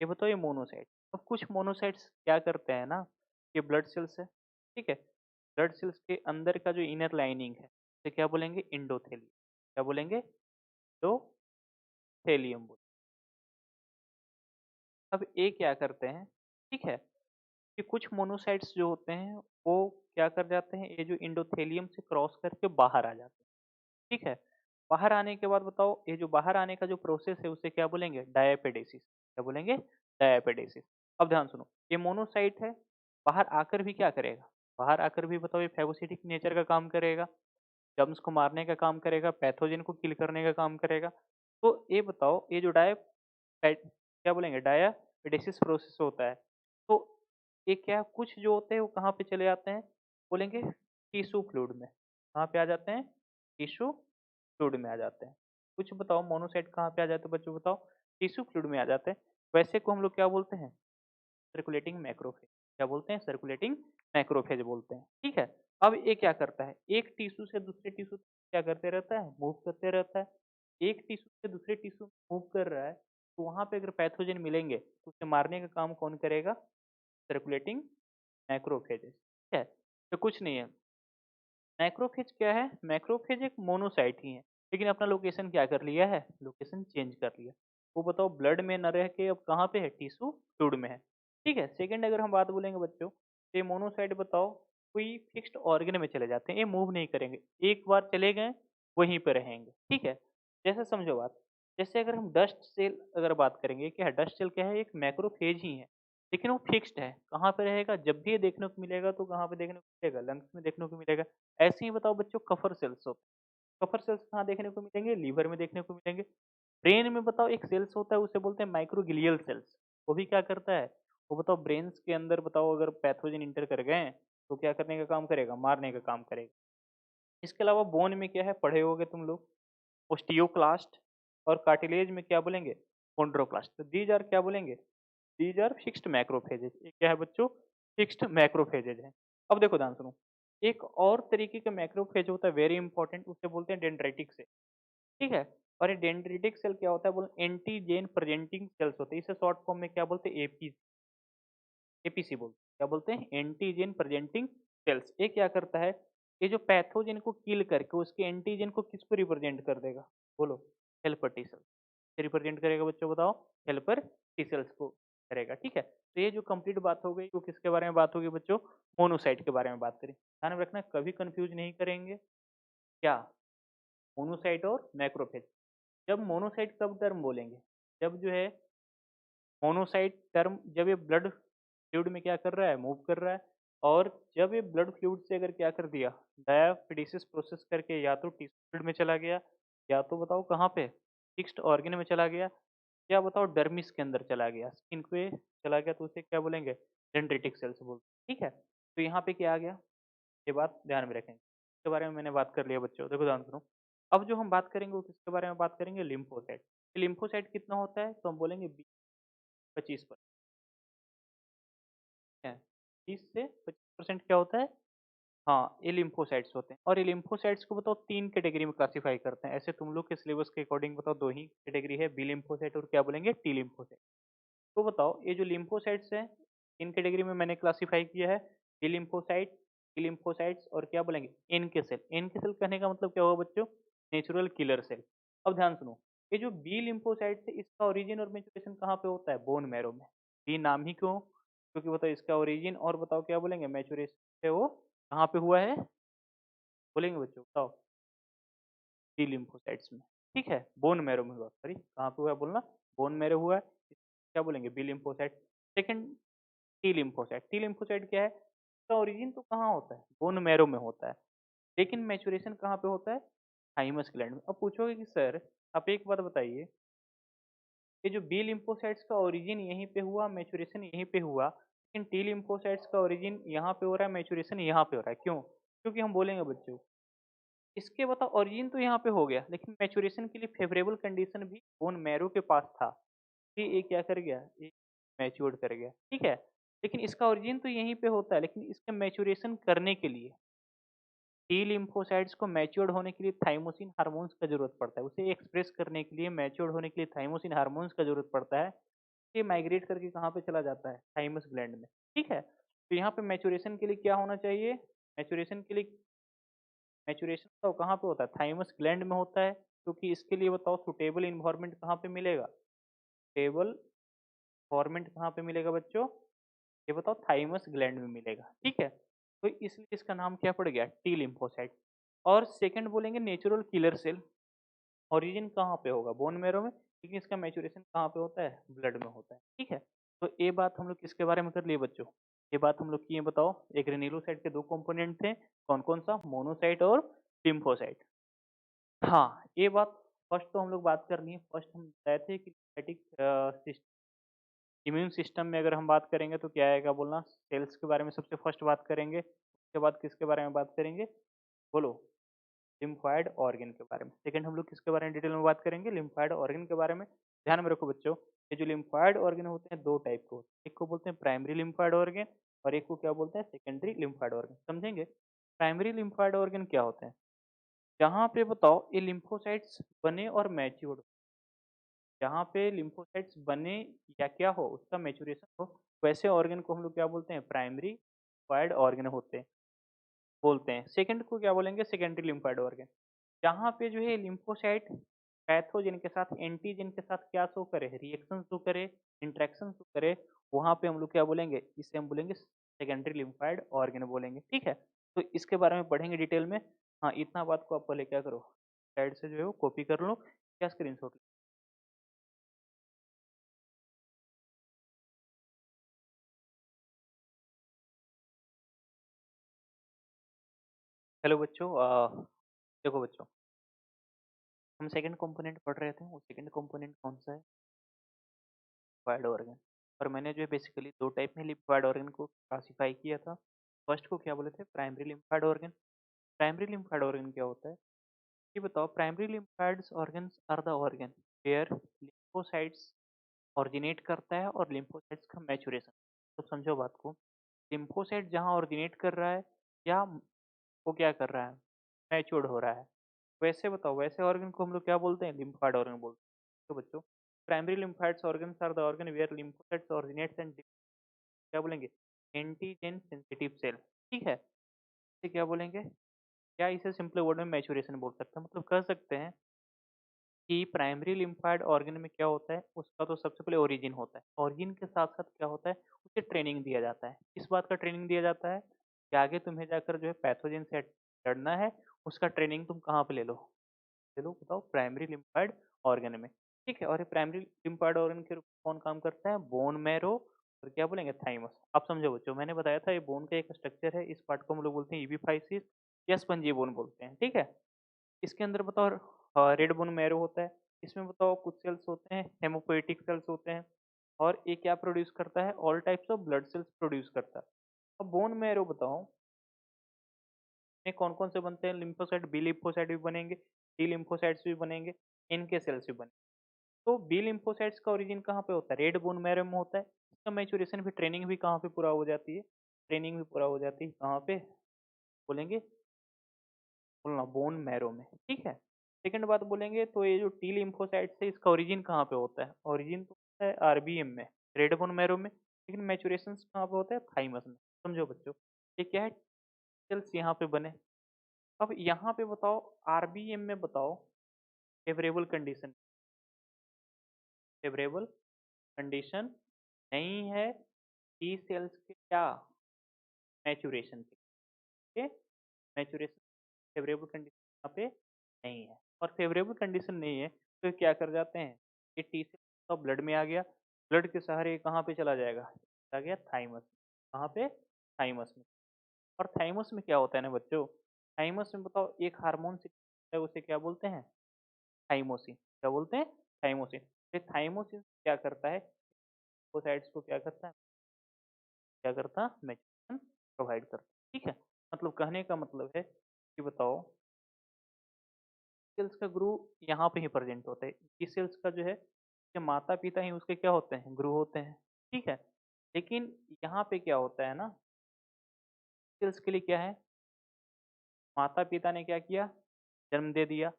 A: ये बताओ, ये मोनोसाइट। अब कुछ मोनोसाइट्स क्या करते हैं ना, ये ब्लड सेल्स है, ठीक है? ब्लड सेल्स के अंदर का जो इनर लाइनिंग है, इसे क्या बोलेंगे? एंडोथेलियम। क्या बोलेंगे? एंडोथेलियम बोल। अब ये क्या करते हैं, ठीक है? कि कुछ मोनोसाइट्स जो होते हैं वो क्या कर जाते हैं, ये जो एंडोथेलियम से क्रॉस करके बाहर आ जाते हैं, ठीक है? बाहर आने के बाद बताओ, ये जो बाहर आने का जो प्रोसेस है उसे क्या बोलेंगे? डायपेडेसिस। क्या बोलेंगे? डायपेडेसिस। अब ध्यान सुनो, ये मोनोसाइट है, बाहर आकर भी क्या करेगा? बाहर आकर भी बताओ ये फैगोसिटिक नेचर का काम करेगा, जर्म्स को मारने का काम करेगा, पैथोजन को किल करने का काम करेगा। तो ये बताओ, ये जो क्या बोलेंगे, डायापेडेसिस प्रोसेस होता है, तो ये क्या कुछ जो होते हैं वो कहाँ पे चले जाते हैं, बोलेंगे टिश्यू फ्लूइड में। कहाँ पे आ जाते हैं, टिश्यू फ्लूइड में आ जाते हैं। कुछ बताओ मोनोसाइट कहाँ पे आ जाते हैं बच्चों, बताओ। टिश्यू फ्लूइड में आ जाते हैं। वैसे को हम लोग क्या बोलते हैं, सर्कुलेटिंग मैक्रोफेज। क्या बोलते हैं, सर्कुलेटिंग मैक्रोफेज बोलते हैं। ठीक है। अब ये क्या करता है, एक टिश्यू से दूसरे टिश्यू क्या करते रहता है, मूव करते रहता है। एक टिश्यू से दूसरे टिश्यू मूव कर रहा है, तो वहां पे अगर पैथोजन मिलेंगे तो उसे मारने का काम कौन करेगा, सर्कुलेटिंग मैक्रोफेजेस। ठीक है। तो कुछ नहीं है, मैक्रोफेज क्या है, मैक्रोफेज एक मोनोसाइट ही है, लेकिन अपना लोकेशन क्या कर लिया है, लोकेशन चेंज कर लिया। वो बताओ ब्लड में न रह के अब कहाँ पे है, टिश्यू फ्लूइड में है। ठीक है। सेकंड अगर हम बात बोलेंगे बच्चों, तो ये मोनोसाइट बताओ कोई फिक्स्ड ऑर्गन में चले जाते हैं, ये मूव नहीं करेंगे, एक बार चले गए वहीं पे रहेंगे। ठीक है। जैसे समझो बात, जैसे अगर हम डस्ट सेल अगर बात करेंगे, क्या है डस्ट सेल, क्या है, एक मैक्रोफेज ही है, लेकिन वो फिक्स्ड है, कहाँ पे रहेगा, जब भी ये देखने को मिलेगा तो कहाँ पे देखने को मिलेगा, लंग्स में देखने को मिलेगा। ऐसे ही बताओ बच्चों, कफर सेल्स होते हैं, कफर सेल्स कहाँ देखने को मिलेंगे, लीवर में देखने को मिलेंगे। ब्रेन में बताओ एक सेल्स होता है, उसे बोलते हैं माइक्रोग्लियल सेल्स। वो भी क्या करता है, वो बताओ ब्रेन्स के अंदर बताओ अगर पैथोजन इंटर कर गए तो क्या करने का काम करेगा, मारने का काम करेगा। इसके अलावा बोन में क्या है, पढ़े होगे तुम लोग, ओस्टियोक्लास्ट। और कार्टिलेज में क्या बोलेंगे, कॉन्ड्रोप्लास्ट। तो दीज आर क्या बोलेंगे, दीज आर फिक्स्ड मैक्रोफेजेज। ये क्या है बच्चों, फिक्स्ड मैक्रोफेजेज है। अब देखो ध्यान सुनो, एक और तरीके का मैक्रोफेज होता है वेरी इंपॉर्टेंट, उसे बोलते हैं डेंड्राइटिक सेल। ठीक है। और ये डेंड्राइटिक सेल क्या होता है, बोल एंटीजेन प्रेजेंटिंग सेल्स होते हैं, इसे शॉर्ट फॉर्म में क्या बोलते हैं, एपीसी बोलते हैं। क्या बोलते हैं, एंटीजन प्रेजेंटिंग सेल्स। ये क्या करता है, ये जो पैथोजन को किल करके उसके एंटीजन को किसको रिप्रेजेंट कर देगा, बोलो, हेल्पर टी सेल्स। रिप्रेजेंट करेगा बच्चों, बताओ, हेल्पर टी सेल्स को करेगा। ठीक है। तो ये जो कंप्लीट बात हो गई वो किसके बारे में बात होगी बच्चों, मोनोसाइट के बारे में बात करें। ध्यान में रखना, कभी कंफ्यूज नहीं करेंगे, क्या, मोनोसाइट और मैक्रोफेज। जब मोनोसाइट कब टर्म बोलेंगे, जब जो है मोनोसाइट टर्म, जब ये ब्लड फ्लूइड में क्या कर रहा है, मूव कर रहा है। और जब ये ब्लड फ्लूइड से अगर क्या कर दिया, डायाफिडिसिस प्रोसेस करके या तो टिश्यू फ्लूइड में चला गया, या तो बताओ कहाँ पे, फिक्स्ड ऑर्गन में चला गया, या बताओ डर्मिस के अंदर चला गया, स्किन पे चला गया, तो उसे क्या बोलेंगे, डेंड्रिटिक सेल्स बोलते हैं। ठीक है। तो यहाँ पे क्या आ गया, ये बात ध्यान में रखेंगे। इसके बारे में मैंने बात कर लिया बच्चों, देखो ध्यान सुनो। अब जो हम बात करेंगे वो किसके बारे में बात करेंगे, लिम्फोसाइट। लिम्फोसाइट कितना होता है, तो हम बोलेंगे 20-25%। है 20 से 25% क्या होता है, हाँ, ये लिम्फोसाइट्स होते हैं। और ये लिम्फोसाइट्स को बताओ तीन कैटेगरी में क्लासिफाई करते हैं, ऐसे तुम लोग के सिलेबस के अकॉर्डिंग बताओ दो ही कैटेगरी है, बी लिम्फोसाइट और क्या बोलेंगे, टी लिम्फोसाइट। तो बताओ ये जो लिम्फोसाइट्स हैं, इन कैटेगरी में मैंने क्लासिफाई किया है, बी लिम्फोसाइट, टी लिम्फोसाइट्स और क्या बोलेंगे, एनके सेल। एनके सेल कहने का मतलब क्या हुआ बच्चों, नेचुरल किलर सेल। अब ध्यान सुनो, ये जो बी लिम्फोसाइट्स है इसका ओरिजिन और मेचुरेशन कहाँ पे होता है, बोन मैरो में। बी नाम ही क्यों, क्योंकि बताओ इसका ओरिजिन और बताओ क्या बोलेंगे, मैचुरेशन है वो कहाँ पे हुआ है, बोलेंगे बच्चों, बताओ, टी लिम्फोसाइट्स में। ठीक है, बोन मैरो में हुआ, सॉरी कहाँ पे हुआ है बोलना, बोन मैरो हुआ है। क्या बोलेंगे, B lymphocyte. Second, T lymphocyte. T lymphocyte क्या है, इसका ओरिजिन तो कहाँ होता है, बोन मैरो में होता है, लेकिन मैचुरेशन कहाँ पे होता है, थाइमस ग्लैंड में। अब पूछोगे कि सर आप एक बात बताइए, ये जो बी लिम्फोसाइट्स का ओरिजिन यहीं पे हुआ, मैचुरेशन यहीं पे हुआ, लेकिन टी लिम्फोसाइट्स का ओरिजिन यहाँ पे हो रहा है, मैचुरेशन यहाँ पे हो रहा है, क्यों, क्योंकि हम बोलेंगे बच्चों, इसके बताओ ओरिजिन तो यहाँ पे हो गया, लेकिन मैचुरेशन के लिए फेवरेबल कंडीशन भी बोन मैरो के पास था, कि ये क्या कर गया, ये मैच्योर्ड कर गया। ठीक है। लेकिन इसका ओरिजिन तो यहीं पे होता है, लेकिन इसके मैचुरेशन करने के लिए टी लिम्फोसाइट्स को मैच्योर्ड होने के लिए थाइमोसिन हार्मोन्स का जरूरत पड़ता है, उसे एक्सप्रेस करने के लिए, मैच्योर्ड होने के लिए थाइमोसिन हार्मोन्स का जरूरत पड़ता है। ये माइग्रेट करके कहाँ पे चला जाता है, थाइमस ग्लैंड में। ठीक है। तो यहाँ पे मैचुरेशन के लिए क्या होना चाहिए, मैचुरेशन के लिए, मैचुरेशन तो कहाँ पे होता है, थाइमस ग्लैंड में होता है, क्योंकि इसके लिए बताओ सुटेबल इन्वायरमेंट कहाँ पे मिलेगा, टेबल इन्वायरमेंट कहाँ पे मिलेगा बच्चों, ये बताओ, थाइमस ग्लैंड में मिलेगा। ठीक है। तो इसलिए इसका नाम क्या पड़ गया, टी लिम्फोसाइट। और सेकंड बोलेंगे नेचुरल किलर सेल, ओरिजिन कहाँ पे होगा, बोन मैरो में, लेकिन इसका मैचुरेशन कहाँ पे होता है, ब्लड में होता है। ठीक है। तो ये बात हम लोग किसके बारे में कर लिए बच्चों, ये बात हम लोग किए, बताओ, एक ग्रेन्युलोसाइट के दो कंपोनेंट थे, कौन कौन सा, मोनोसाइट और लिम्फोसाइट। हाँ, ये बात फर्स्ट तो हम लोग बात करनी है। फर्स्ट हम बताए थे कि लिम्फेटिक इम्यून सिस्टम में अगर हम बात करेंगे तो क्या आएगा बोलना, सेल्स के बारे में सबसे फर्स्ट बात करेंगे। उसके बाद किसके बारे में बात करेंगे, बोलो, लिम्फोइड ऑर्गन के बारे में। सेकंड हम लोग किसके बारे में डिटेल में बात करेंगे, लिम्फोइड ऑर्गन के बारे में। ध्यान में रखो बच्चों, ये जो लिम्फोइड ऑर्गन होते हैं दो टाइप के होते हैं, एक को बोलते हैं प्राइमरी लिम्फोइड ऑर्गन और एक को क्या बोलते हैं, सेकेंडरी लिम्फोइड ऑर्गन। समझेंगे प्राइमरी लिम्फोइड ऑर्गन क्या होते हैं, जहाँ पे बताओ ये लिम्फोसाइट्स बने और मैच्योर्ड, जहाँ पे लिम्फोसाइट्स बने या क्या हो उसका मैच्योरेशन हो, वैसे ऑर्गन को हम लोग क्या बोलते हैं, प्राइमरी लिम्फोइड ऑर्गन होते हैं बोलते हैं। सेकंड को क्या बोलेंगे, सेकेंडरी लिम्फोइड ऑर्गन। जहाँ पे जो है लिम्फोसाइट पैथोजन के साथ एंटीजन के साथ क्या शो करे, रिएक्शन शो करे, इंटरेक्शन शो करे, वहाँ पे हम लोग क्या बोलेंगे, इसे हम बोलेंगे सेकेंडरी लिम्फोइड ऑर्गन बोलेंगे। ठीक है, तो इसके बारे में पढ़ेंगे डिटेल में। हाँ, इतना बात को आप पहले क्या करो, साइड से जो है वो कॉपी कर लो या स्क्रीनशॉट। हेलो बच्चों, देखो बच्चों, हम सेकंड कंपोनेंट पढ़ रहे थे। वो सेकंड कंपोनेंट कौन सा है, लिम्फोइड ऑर्गन। और मैंने जो है बेसिकली दो टाइप में लिम्फोइड ऑर्गन को क्लासिफाई किया था। फर्स्ट को क्या बोले थे, primary lymphoid organ. Primary lymphoid organ क्या होता है, ये बताओ। Primary lymphoid organs are the organ where lymphocytes originate करता है और लिम्फोसाइट्स का मैचुरेशन। तो समझो बात को, लिम्फोसाइट जहाँ ऑरिजिनेट कर रहा है या वो क्या कर रहा है, मैच्योर्ड हो रहा है, वैसे बताओ वैसे ऑर्गन को हम लोग क्या बोलते हैं, लिम्फोइड ऑर्गन बोलते हैं। तो बच्चों, primary lymphoids organs are the organ where lymphocytes originates and क्या बोलेंगे, एंटीजन सेंसिटिव सेल। ठीक है, इसे क्या बोलेंगे, क्या इसे सिंपल वर्ड में मैच्योरेशन बोल सकते हैं। मतलब कह सकते हैं कि प्राइमरी लिम्फोइड ऑर्गन में क्या होता है, उसका तो सबसे पहले ओरिजिन होता है। ओरिजिन के साथ साथ क्या होता है, उसे ट्रेनिंग दिया जाता है। किस बात का ट्रेनिंग दिया जाता है, कि आगे तुम्हें जाकर जो है पैथोजन से लड़ना है, उसका ट्रेनिंग तुम कहाँ पे ले लो, चलो बताओ, प्राइमरी लिम्फोइड ऑर्गन में। ठीक है, और ये प्राइमरी लिम्फोइड ऑर्गन के रूप में कौन काम करता है, बोन मैरो और क्या बोलेंगे, थाइमस। आप समझो बच्चों, मैंने बताया था ये बोन का एक स्ट्रक्चर है, इस पार्ट को हम लोग बोलते हैं ईबीफाइसिस या स्पंजी बोन बोलते हैं। ठीक है, इसके अंदर बताओ रेड बोन मैरो होता है। इसमें बताओ कुछ सेल्स होते हैं हेमोपोएटिक सेल्स होते हैं, और ये क्या प्रोड्यूस करता है, all types of blood cells produce करता है। अब बोन मैरो बताओ में कौन कौन से बनते हैं, लिम्फोसाइट, बी लिम्फोसाइट भी बनेंगे, टी लिम्फोसाइट्स भी बनेंगे, इनके सेल्स भी बनेंगे। तो बी लिम्फोसाइट्स का ओरिजिन कहाँ पे होता है, रेड बोन मैरो में होता है। इसका मैचुरेशन भी, ट्रेनिंग भी कहाँ पे पूरा हो जाती है, ट्रेनिंग भी पूरा हो जाती है कहाँ पे, बोलेंगे, बोलना बोन मैरो में। ठीक है, सेकंड बात बोलेंगे तो ये जो टी लिम्फोसाइट्स है इसका ओरिजिन कहाँ पे होता है, ओरिजिन तो होता है आरबीएम में, रेड बोन मैरो में, लेकिन मैचुरेशन कहाँ पे होता है, थाइमस में। समझो बच्चों, ये क्या है, सेल्स यहाँ पे बने। अब यहाँ पे बताओ, आरबीएम में बताओ, फेवरेबल कंडीशन, फेवरेबल कंडीशन नहीं है टी सेल्स के क्या, मैचुरेशन के, मैचुरेशन फेवरेबल कंडीशन यहाँ पे नहीं है। और फेवरेबल कंडीशन नहीं है तो क्या कर जाते हैं, ये टी सेल तो ब्लड में आ गया, ब्लड के सहारे ये कहाँ पे चला जाएगा, आ गया थाइमस। कहाँ पे, थाइमस में। और थाइमस में क्या होता है ना बच्चों, थाइमस में बताओ एक हार्मोन है, उसे क्या बोलते हैं, थाइमोसिन। क्या बोलते हैं, थाइमोसिन। ये थाइमोसिन क्या करता है, लिम्फोसाइट्स को क्या करता है, क्या करता, मैचुरेशन प्रोवाइड करता है। ठीक है, मतलब कहने का मतलब है कि बताओ, सेल्स का ग्रू यहाँ पे ही प्रेजेंट होता है। ई सेल्स का जो है, जो माता पिता ही उसके क्या होते हैं, ग्रू होते हैं। ठीक है, लेकिन यहाँ पे क्या होता है ना, सेल्स के लिए क्या है, माता पिता ने क्या किया, जन्म दे दिया,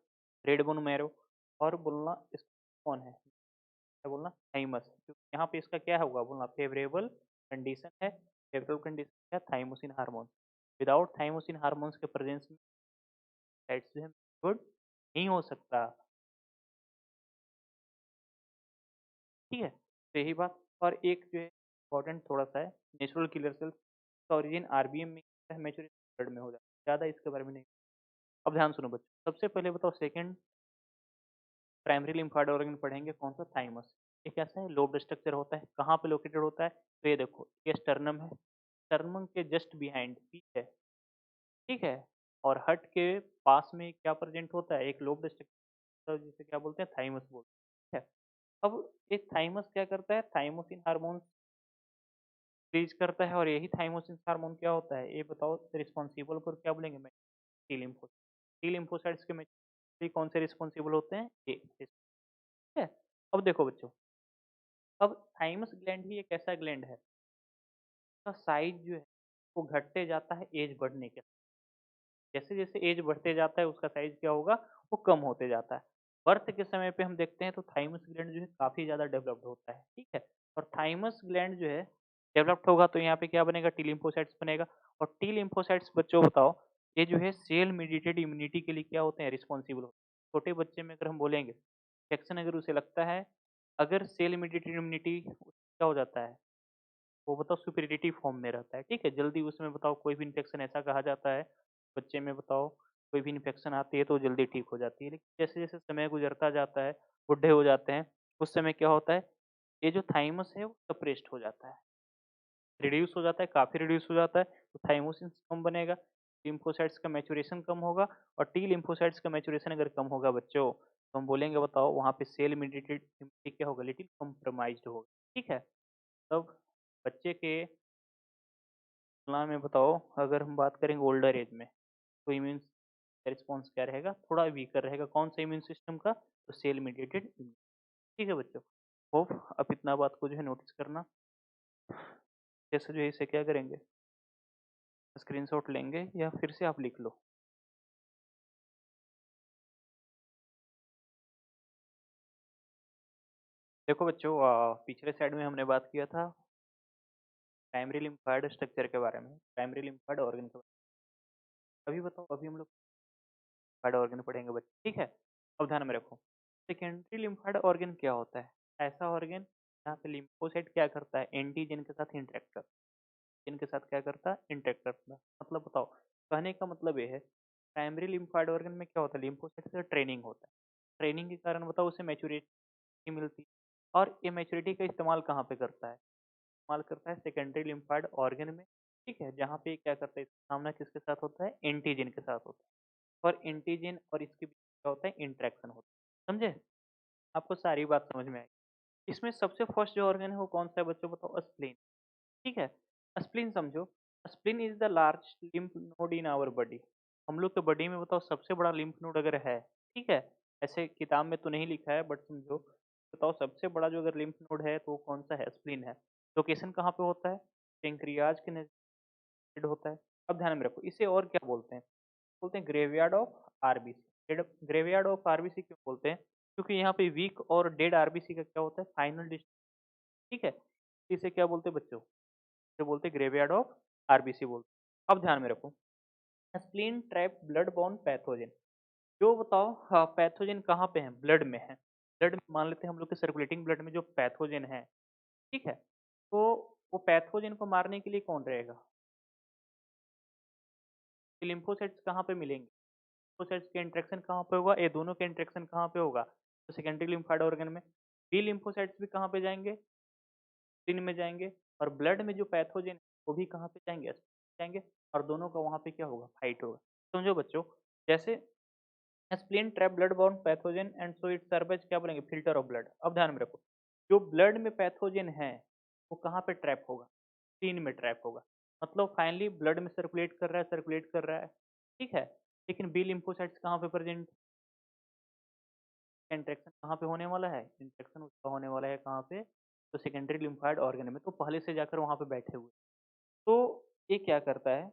A: रेड बोन मैरो, और बोलना इस कौन है, क्या बोलना, थाइमस। यहाँ पे इसका क्या होगा, बोलना फेवरेबल कंडीशन है। फेवरेबल कंडीशन है thymosin hormone. Without thymosin hormones के प्रेजेंस में साइट्स जो है गुड नहीं हो सकता। ठीक है, तो यही बात। और एक जो है इम्पोर्टेंट थोड़ा सा है, नेचुरल किलर सेल्स का ओरिजिन आरबीएम में, मैच्योरेशन ब्लड में हो जाता है, ज़्यादा इसके बारे में नहीं। अब ध्यान सुनो बच्चों, सबसे पहले बताओ, सेकंड प्राइमरी लिम्फोइड ऑर्गन पढ़ेंगे कौन सा, थाइमस। ये कैसा है, लोब स्ट्रक्चर होता है, कहाँ पे लोकेटेड होता है, तो ये देखो, ये स्टर्नम है, स्टर्नम के जस्ट बिहाइंड पीछे, ठीक है, और हार्ट के पास में क्या प्रेजेंट होता है, एक लोब्ड स्ट्रक्चर जिसे क्या बोलते हैं, थाइमस बोलते हैं, ठीक है। अब एक थाइमस क्या करता है, थाइमोसिन हार्मोन रिलीज करता है, और यही थाइमोसिन हार्मोन क्या होता है, ये बताओ, रिस्पॉन्सिबल फॉर क्या बोलेंगे, टी लिम्फोसाइट। टी लिम्फोसाइट्स के मेचुरिटी कौन से रिस्पॉन्सिबल होते हैं, ये, ठीक है। अब देखो बच्चों, अब थाइमस ग्लैंड ही एक ऐसा ग्लैंड है, उसका साइज जो है वो घटते जाता है एज बढ़ने के साथ। जैसे जैसे एज बढ़ते जाता है उसका साइज क्या होगा, वो कम होते जाता है। बर्थ के समय पे हम देखते हैं तो थाइमस ग्लैंड जो है काफी ज्यादा डेवलप्ड होता है, ठीक है। और थाइमस ग्लैंड जो है डेवलप्ड होगा तो यहाँ पे क्या बनेगा, टी लिम्फोसाइट्स बनेगा। और टी लिम्फोसाइट्स बच्चों बताओ, ये जो है सेल मीडिएटेड इम्यूनिटी के लिए क्या होते हैं, रिस्पॉन्सिबल होते हैं। छोटे बच्चे में अगर हम बोलेंगे, इंफेक्शन अगर उसे लगता है, अगर सेल मीडिएटेड इम्यूनिटी क्या हो जाता है, वो बताओ सुपीरियरिटी फॉर्म में रहता है, ठीक है। जल्दी उसमें बताओ कोई भी इन्फेक्शन, ऐसा कहा जाता है बच्चे में बताओ, कोई भी इन्फेक्शन आती है तो जल्दी ठीक हो जाती है। लेकिन जैसे जैसे समय गुजरता जाता है, बुढ़े हो जाते हैं, उस समय क्या होता है, ये जो थाइमस है वो सप्रेस्ड हो जाता है, रिड्यूस हो जाता है, काफी रिड्यूस हो जाता है, तो थाइमोसिन कम बनेगा, लिम्फोसाइट्स का मैचुरेशन कम होगा। और टी लिम्फोसाइट्स का मैचुरेशन अगर कम होगा बच्चों, तो हम बोलेंगे बताओ वहाँ पे सेल मीडिएटेड इम्यूनिटी क्या होगा, लिटिल कॉम्प्रोमाइज्ड होगा, ठीक है। तब बच्चे के तुलना में बताओ, अगर हम बात करेंगे ओल्डर एज में, तो इम्यून रिस्पॉन्स क्या रहेगा, थोड़ा वीकर रहेगा, कौन सा इम्यून सिस्टम का, तो सेल मीडिएटेड इम्यून, ठीक है बच्चों। होप आप इतना बात को जो है नोटिस करना। जैसे जो है इसे क्या करेंगे, स्क्रीनशॉट लेंगे या फिर से आप लिख लो। देखो बच्चों, पिछले साइड में हमने बात किया था प्राइमरी लिम्फोइड स्ट्रक्चर के बारे में, प्राइमरी लिम्फोइड ऑर्गन के बारे में। अभी बताओ, अभी हम लोग लिम्फोइड ऑर्गन पढ़ेंगे बच्चे, ठीक है। अब ध्यान में रखो, सेकेंडरी लिम्फोइड ऑर्गन क्या होता है, ऐसा ऑर्गन जहाँ पे लिम्फोसाइट क्या करता है, एंटीजन के साथ इंटरेक्ट करता है, जिनके साथ क्या करता है, इंटरेक्ट करता है। मतलब बताओ, कहने का मतलब ये है, प्राइमरी लिम्फोइड ऑर्गन में क्या होता है, लिम्फोसाइट से ट्रेनिंग होता है, ट्रेनिंग के कारण बताओ उसे मैच्योरिटी मिलती है। और ये मैच्योरिटी का इस्तेमाल कहाँ पे करता है, इस्तेमाल करता है सेकेंडरी लिम्फोइड ऑर्गन में, ठीक है। जहाँ पे क्या करता है, इसका सामना किसके साथ होता है, एंटीजन के साथ होता है, और एंटीजन और इसके बीच क्या होता है, इंटरेक्शन होता है, समझे। आपको सारी बात समझ में आई। इसमें सबसे फर्स्ट जो ऑर्गन है वो कौन सा है बच्चों, बताओ, स्प्लीन, ठीक है। स्प्लीन समझो, spleen is the large lymph node in our body. हम लोग के बॉडी में बताओ सबसे बड़ा लिम्फ नोड अगर है, ठीक है, ऐसे किताब में तो नहीं लिखा है बट समझो, बताओ सबसे बड़ा जो अगर लिम्फ नोड है तो वो कौन सा है, स्प्लीन है। लोकेशन कहाँ पे होता है, पेंक्रियाज के नजदीक होता है। अब ध्यान में रखो, इसे और क्या बोलते हैं, बोलते हैं graveyard of RBC. Graveyard of RBC क्यों बोलते हैं, क्योंकि यहाँ पे वीक और डेड आरबीसी का क्या होता है, फाइनल डिस्ट्रीब्यूशन, ठीक है। इसे क्या बोलते हैं बच्चों, इसे बोलते हैं ग्रेवयार्ड ऑफ आरबीसी बोलते हैं। अब ध्यान में रखो, spleen trap blood borne pathogen, जो बताओ, हाँ, पैथोजन कहाँ पे है, ब्लड में है। ब्लड में मान लेते हैं हम लोग के सर्कुलेटिंग ब्लड में जो पैथोजन है, ठीक है। तो वो पैथोजन को मारने के लिए कौन रहेगा, लिम्फोसाइट्स कहाँ पे मिलेंगे, लिम्फोसाइट्स के इंटरेक्शन कहाँ पे होगा, ये दोनों के इंटरेक्शन कहाँ पे होगा, तो सेकेंडरी लिम्फोइड ऑर्गन में। बी लिम्फोसाइट्स भी कहाँ पे जाएंगे, स्किन में जाएंगे। और ब्लड में जो पैथोजन है वो भी कहाँ पे जाएंगे, जाएंगे। और दोनों का वहाँ पे क्या होगा, फाइट होगा। समझो बच्चों, जैसे spleen trap blood borne pathogen and so it serve as क्या बोलेंगे, फिल्टर ऑफ ब्लड। अब ध्यान में रखो, जो ब्लड में पैथोजन है वो कहाँ पे ट्रैप होगा, स्प्लीन में ट्रैप होगा। मतलब फाइनली ब्लड में सर्कुलेट कर रहा है, सर्कुलेट कर रहा है, ठीक है। लेकिन बी लिम्फोसाइट्स कहाँ पे प्रेजेंट, इंट्रैक्शन कहाँ पे होने वाला है, इंट्रैक्शन उसका होने वाला है कहाँ पे, तो सेकेंडरी लिम्फोइड ऑर्गन में, तो पहले से जाकर वहाँ पे बैठे हुए। तो ये क्या करता है,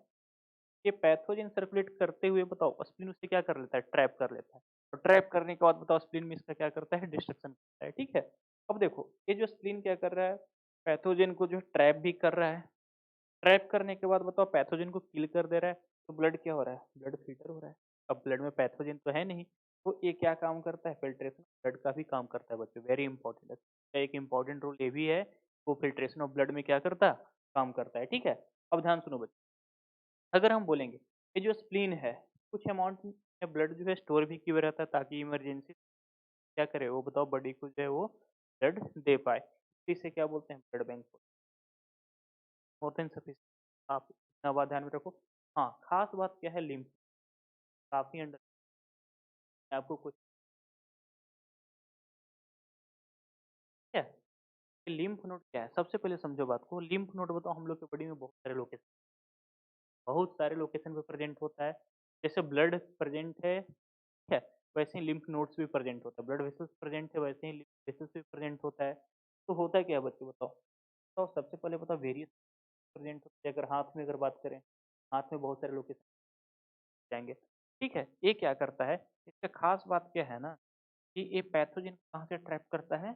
A: ये पैथोजन सर्कुलेट करते हुए बताओ स्प्लीन उसे क्या कर लेता है, ट्रैप कर लेता है। और ट्रैप करने के बाद बताओ स्प्लीन में इसका क्या करता है, डिस्ट्रक्शन करता है, ठीक है। अब देखो, ये जो स्प्लीन क्या कर रहा है, पैथोजन को जो ट्रैप भी कर रहा है, ट्रैप करने के बाद बताओ पैथोजन को किल कर दे रहा है, तो ब्लड क्या हो रहा है, ब्लड फिल्टर हो रहा है। अब ब्लड में पैथोजन तो है नहीं, तो ये क्या काम करता है, फिल्ट्रेशन ब्लड का भी काम करता है बच्चों, वेरी इंपॉर्टेंट है। एक इंपॉर्टेंट रोल ये भी है, वो फिल्ट्रेशन ऑफ ब्लड में क्या करता है, काम करता है, ठीक है। अब ध्यान सुनो बच्चों, अगर हम बोलेंगे ये जो स्प्लीन है, कुछ अमाउंट में ब्लड जो है स्टोर भी किया रहता है ताकि इमरजेंसी क्या करे, वो बताओ बॉडी को जो है वो ब्लड दे पाए। इसे क्या बोलते हैं, ब्लड बैंक होते हैं सफिशिएंट। आप इतना बात ध्यान में रखो। हाँ, खास बात क्या है, लिम्फ, काफ़ी अंडर आपको कुछ है। लिम्फ नोड क्या है? सबसे पहले समझो बात को, लिम्फ नोड बताओ हम लोग के बॉडी में बहुत सारे लोकेशन पे प्रेजेंट होता है। जैसे ब्लड प्रेजेंट है, ठीक है, वैसे ही लिम्फ नोड्स भी प्रेजेंट होता है। ब्लड वेसल्स प्रेजेंट है, वैसे ही लिम्फ वेसल्स भी प्रेजेंट होता है। तो होता क्या है बच्चों बताओ? तो सबसे पहले बताओ वेरियस प्रेजेंट होते हैं। अगर हाथ में अगर बात करें, हाथ में बहुत सारे लोकेशन जाएंगे, ठीक है। ये क्या करता है, इसका खास बात क्या है ना, कि ये पैथोजन कहाँ से ट्रैप करता है?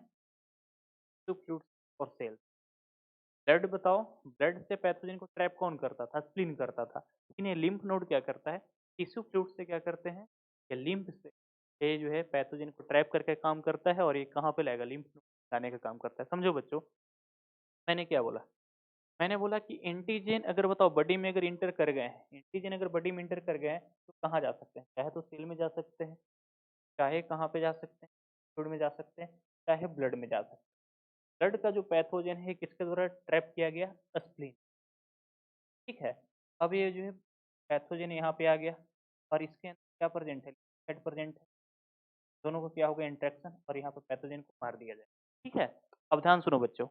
A: तो फ्लूइड्स और सेल्स। ब्लड बताओ, ब्लड से पैथोजन को ट्रैप कौन करता था? स्प्लीन करता था। लेकिन ये लिम्फ नोड क्या करता है? टिश्यू फ्लूइड से क्या करते हैं? ये लिम्फ से ये जो है पैथोजन को ट्रैप करके काम करता है, और ये कहाँ पे लाएगा? लिम्फ नोड लाने का काम करता है। समझो बच्चों, मैंने क्या बोला? मैंने बोला कि एंटीजन अगर बताओ बॉडी में अगर इंटर कर गए हैं, एंटीजन अगर बॉडी में इंटर कर गए हैं, तो कहाँ जा सकते हैं? चाहे तो सेल में जा सकते हैं, चाहे कहाँ पे जा सकते हैं, फ्लूइड में जा सकते हैं, चाहे ब्लड में जा सकते हैं। ब्लड का जो पैथोजन है किसके द्वारा ट्रैप किया गया? स्प्लीन, ठीक है। अब ये जो है पैथोजन यहाँ पे आ गया, और इसके अंदर क्या प्रेजेंट है? लिम्फेट प्रेजेंट है। दोनों को क्या होगा? इंट्रैक्शन, और यहाँ पे पैथोजन को मार दिया जाए, ठीक है। अब ध्यान सुनो बच्चों,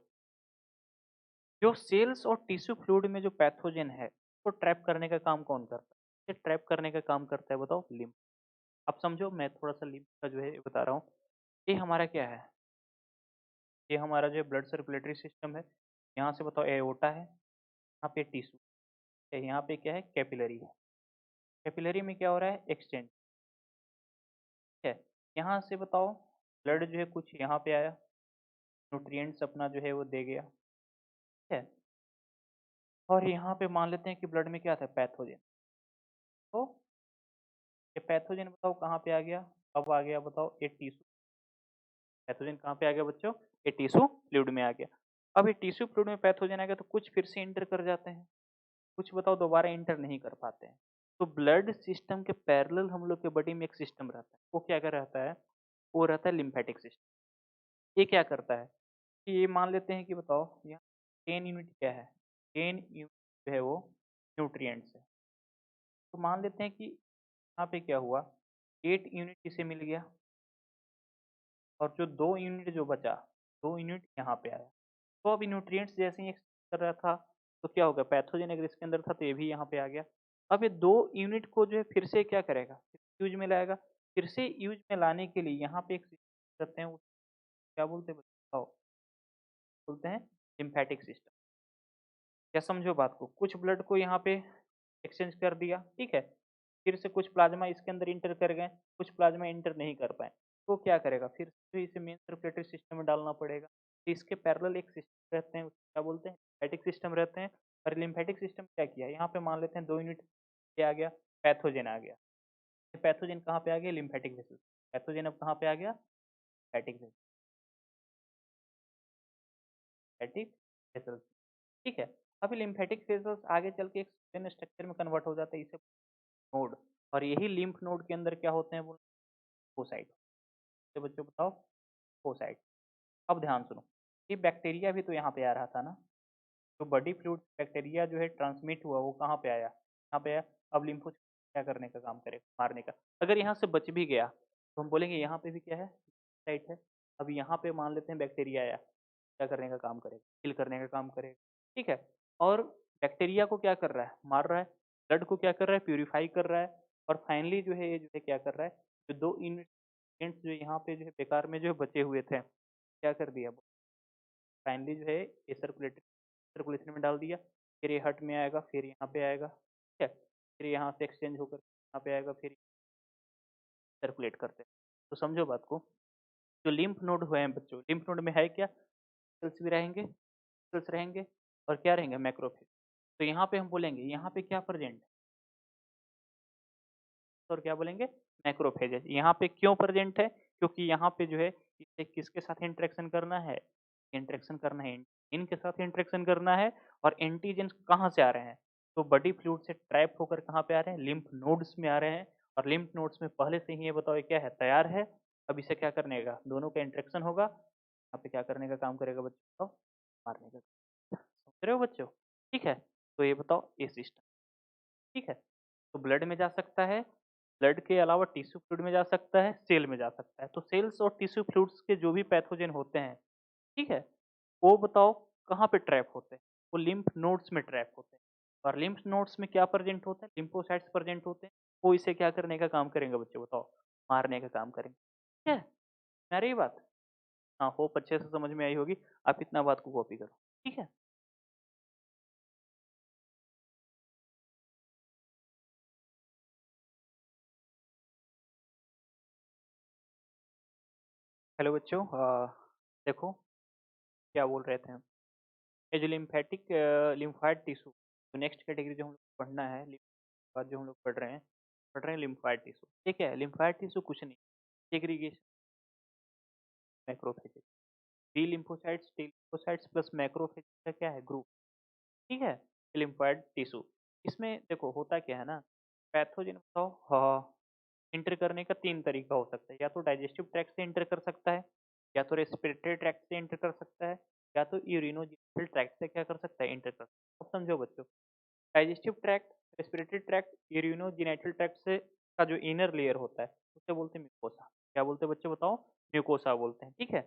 A: जो सेल्स और टिश्यू फ्लूइड में जो पैथोजन है, तो ट्रैप करने का काम कौन करता है? ये ट्रैप करने का काम करता है बताओ लिम्फ। अब समझो, मैं थोड़ा सा लिम्फ का जो है ये बता रहा हूँ। ये हमारा क्या है? ये हमारा जो है ब्लड सर्कुलेटरी सिस्टम है। यहाँ से बताओ एओर्टा है, यहाँ पे टिश्यू है, यहाँ पे क्या है? कैपिलरी है। कैपिलरी में क्या हो रहा है? एक्सचेंज, ठीक है। यहाँ से बताओ ब्लड जो है कुछ यहाँ पे आया, न्यूट्रिएंट्स अपना जो है वो दे गया, ठीक है। और यहाँ पे मान लेते हैं कि ब्लड में क्या था? पैथोजन। तो ये पैथोजन बताओ कहाँ पे आ गया? अब आ गया बताओ ये टिश्यू। पैथोजन कहाँ पे आ गया बच्चों? ये टिश्यू फ्लूइड में आ गया। अब ये टिश्यू फ्लूइड में पैथोजन आ गया, तो कुछ फिर से इंटर कर जाते हैं, कुछ बताओ दोबारा इंटर नहीं कर पाते हैं। तो ब्लड सिस्टम के पैरेलल हम लोग के बॉडी में एक सिस्टम रहता है, वो क्या कर रहता है? वो रहता है लिम्फेटिक सिस्टम। ये क्या करता है कि ये मान लेते हैं कि बताओ यहाँ 10 यूनिट क्या है? 10 यूनिट जो है वो न्यूट्रिएंट्स है। तो मान लेते हैं कि यहाँ पे क्या हुआ, 8 यूनिट इसे मिल गया, और जो 2 यूनिट जो बचा, 2 यूनिट यहाँ पे आया। तो अब न्यूट्रिएंट्स जैसे ही एक्सचेंज कर रहा था, तो क्या होगा? पैथोजन अगर इसके अंदर था तो ये भी यहाँ पे आ गया। अब ये 2 यूनिट को जो है फिर से क्या करेगा? यूज में लाएगा। फिर से यूज में लाने के लिए यहाँ पे एक सिस्टम करते हैं, क्या बोलते हैं बताओ? बोलते हैं लिम्फेटिक सिस्टम। क्या समझो बात को? कुछ ब्लड को यहाँ पे एक्सचेंज कर दिया, ठीक है। फिर से कुछ प्लाज्मा इसके अंदर इंटर कर गए, कुछ प्लाज्मा इंटर नहीं कर पाए, तो क्या करेगा? फिर से इसे मेन सर्कुलेटरी सिस्टम में डालना पड़ेगा। तो इसके पैरेलल एक सिस्टम रहते हैं, उसको क्या बोलते हैं? लिम्फेटिक सिस्टम रहते हैं। और लिम्फेटिक सिस्टम क्या किया? यहाँ पे मान लेते हैं 2 यूनिट क्या आ गया? पैथोजन आ गया। पैथोजन कहाँ पे आ गया? Lymphatic vessels. पैथोजन अब कहाँ पे आ गया? लिम्फेटिक लिम्फेटिक वेसल्स, ठीक है। अब लिम्फेटिक वेसल्स आगे चल के एक स्ट्रक्चर में कन्वर्ट हो जाता है, इसे नोड। और यही लिम्फ नोड के अंदर क्या होते हैं? वो फोसाइट। तो बच्चों बताओ, फोसाइट। अब ध्यान सुनो, ये बैक्टीरिया भी तो यहाँ पे आ रहा था ना। तो बॉडी फ्लूइड बैक्टीरिया जो है ट्रांसमिट हुआ, वो कहाँ पे आया? यहाँ पे आया। अब लिम्फो क्या करने का काम करेगा? मारने का। अगर यहाँ से बच भी गया, तो हम बोलेंगे यहाँ पे भी क्या है? साइट है। अब यहाँ पे मान लेते हैं बैक्टीरिया आया, क्या करने का काम करेगा? किल करने का काम करेगा, ठीक है। और बैक्टीरिया को क्या कर रहा है? मार रहा है। ब्लड को क्या कर रहा है? प्यूरिफाई कर रहा है। और फाइनली जो है ये जो है क्या कर रहा है? जो 2 इंग्रेडिएंट्स जो यहाँ पे जो है बेकार में जो है बचे हुए थे, क्या कर दिया? फाइनली जो है ये सर्कुलेशन में डाल दिया। फिर ये हट में आएगा, फिर यहाँ पे आएगा, ठीक है। फिर यहाँ से एक्सचेंज होकर यहाँ पे आएगा, फिर सर्कुलेट करते हैं। तो समझो बात को, जो लिम्फ नोड हुए हैं बच्चों, लिम्फ नोड में है क्या? सेल्स भी रहेंगे, सेल्स रहेंगे, और क्या रहेंगे? मैक्रोफेज। तो यहाँ पे हम बोलेंगे यहाँ पे क्या प्रेजेंट है? और क्या बोलेंगे? मैक्रोफेजेस। यहाँ पे क्यों प्रेजेंट है? क्योंकि यहाँ पे जो है इसे किसके साथ इंटरेक्शन करना है? इंटरेक्शन करना है, इनके साथ इंटरेक्शन करना है। और एंटीजेंस कहाँ से आ रहे हैं? तो बॉडी फ्लूइड से ट्रैप होकर कहाँ पे आ रहे हैं? लिम्फ नोड्स में आ रहे हैं। और लिम्फ नोड्स में पहले से ही ये बताओ ये क्या है? तैयार है। अब इसे क्या करने का? दोनों का इंटरेक्शन होगा, यहाँ पे क्या करने का काम करेगा बच्चों? तो मारने का। समझ रहे हो बच्चों? ठीक है। तो ये बताओ ये सिस्टम, ठीक है। तो ब्लड में जा सकता है, ब्लड के अलावा टिश्यू फ्लूइड में जा सकता है, सेल में जा सकता है। तो सेल्स और टिश्यू फ्लूइड्स के जो भी पैथोजन होते हैं, ठीक है, वो बताओ कहाँ पे ट्रैप होते हैं? वो लिम्फ नोड्स में ट्रैप होते हैं। और लिम्फ नोड्स में क्या प्रेजेंट होता है? लिम्फोसाइट्स प्रेजेंट होते हैं। वो इसे क्या करने का काम करेंगे बच्चों बताओ? मारने का काम करेंगे। ठीक है? आ रही बात? हाँ, होप अच्छे से समझ में आई होगी। आप इतना बात को कॉपी करो। ठीक है? हेलो बच्चों, देखो क्या बोल रहे थे हम। ये जो लिम्फेटिक लिम्फाइड टिश्यू, तो नेक्स्ट कैटेगरी जो हम लोग को पढ़ना है, बाद जो हम लोग पढ़ रहे हैं लिम्फाइड टिश्यू। ठीक है? लिम्फाइड टिश्यू कुछ नहीं, segregation, macrophages. B lymphocytes, T lymphocytes plus macrophage का क्या है? ग्रुप। ठीक है? Lymphoid tissue. इसमें देखो होता क्या है ना, पैथोजन बताओ, हाँ, इंटर करने का 3 तरीका हो सकता है। या तो डाइजेस्टिव ट्रैक्ट से इंटर कर सकता है, या तो रेस्पिरेटरी ट्रैक्ट से इंटर कर सकता है, या तो यूरिनोजेनिटल ट्रैक्ट से क्या कर सकता है? इंटर कर सकता है। अब समझो बच्चों, digestive tract, respiratory tract, urinogenital tract से का जो इनर लेयर होता है उसे बोलते हैं म्यूकोसा। क्या बोलते हैं बच्चे बताओ? म्यूकोसा बोलते हैं। ठीक है?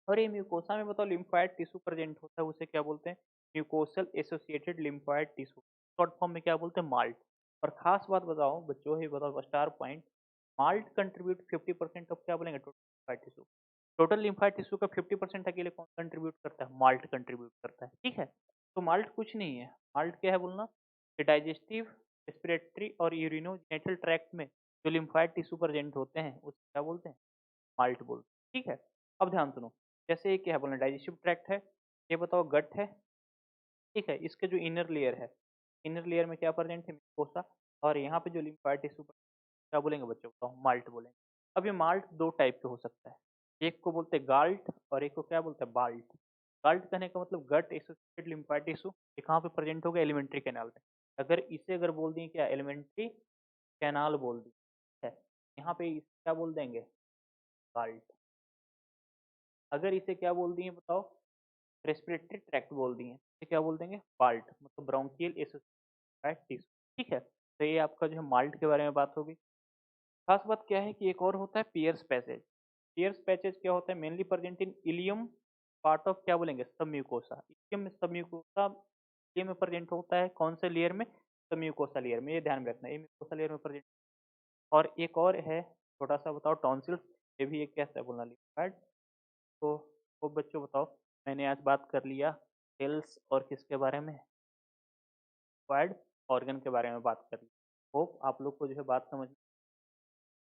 A: और ये म्यूकोसा में बताओ लिम्फाइड टिश्यू प्रेजेंट होता है, उसे क्या बोलते हैं? Mucosal associated lymphoid tissue, short form में क्या बोलते हैं? माल्ट। और खास बात बताओ बच्चों, ये बताओ star point, malt contribute 50% of क्या बोलेंगे? Total lymphoid tissue. Total lymphoid tissue का 50% अकेले कौन कंट्रीब्यूट करता है? माल्ट कंट्रीब्यूट करता है। ठीक है? तो माल्ट कुछ नहीं है। माल्ट क्या है बोलना? डाइजेस्टिव, रेस्पिरेटरी और यूरिनोजेनिटल ट्रैक्ट में जो लिम्फाइड टिश्यू प्रेजेंट होते हैं उसे क्या बोलते हैं? माल्ट बोलते हैं। ठीक है? अब ध्यान सुनो, जैसे ये क्या है बोलना, डाइजेस्टिव ट्रैक्ट है, ये बताओ गट है। ठीक है? इसके जो इनर लेयर है, इनर लेयर में क्या प्रेजेंट है? म्यूकोसा। और यहाँ पे जो लिम्फाइड टिश्यू, क्या बोलेंगे बच्चों बताओ? माल्ट बोलेंगे। अब ये माल्ट दो टाइप के हो सकता है, एक को बोलते हैं गाल्ट और एक को क्या बोलते हैं? बाल्ट। गाल्ट कहने का मतलब गट एसोसिएटेड लिम्फाइड टिश्यू, ये कहाँ पे प्रेजेंट होगा? एलिमेंट्री कैनाल में। अगर इसे अगर बोल दिए क्या? एलिमेंट्री कैनाल बोल दी है, यहाँ पे इसे क्या बोल देंगे? गाल्ट। अगर इसे क्या बोल दिए बताओ? रेस्पिरेटरी ट्रैक्ट बोल दिए, इसे क्या बोल देंगे? बाल्ट, मतलब ब्रोंकियल एसोसिएटेड टिश्यू। ठीक है? तो ये आपका जो है माल्ट के बारे में बात होगी। खास बात क्या है कि एक और होता है पियर्स पैसेज। पियर्स पैसेज क्या होता है? Mainly present in ileum, part of क्या बोलेंगे? सबम्यूकोसा। इलियम सबम्यूकोसा, इलियम में प्रेजेंट होता है कौन से लेयर में? सबम्यूकोसा लेयर में। ये ध्यान में रखना है, ये म्यूकोसा लेयर में प्रेजेंट। और एक और है छोटा सा, बताओ, टॉन्सिल्स। ये भी एक कैसा है बोलना? लिम्फाइड। तो बच्चों बताओ, मैंने आज बात कर लिया सेल्स और किसके बारे में? लिम्फाइड ऑर्गन के बारे में बात कर ली। होप आप लोग को जो है बात समझ।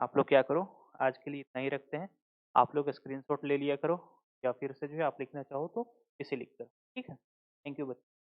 A: आप लोग क्या करो, आज के लिए इतना ही रखते हैं। आप लोग स्क्रीनशॉट ले लिया करो, या फिर से जो है आप लिखना चाहो तो इसे लिख करो। ठीक है? थैंक यू बच्चों।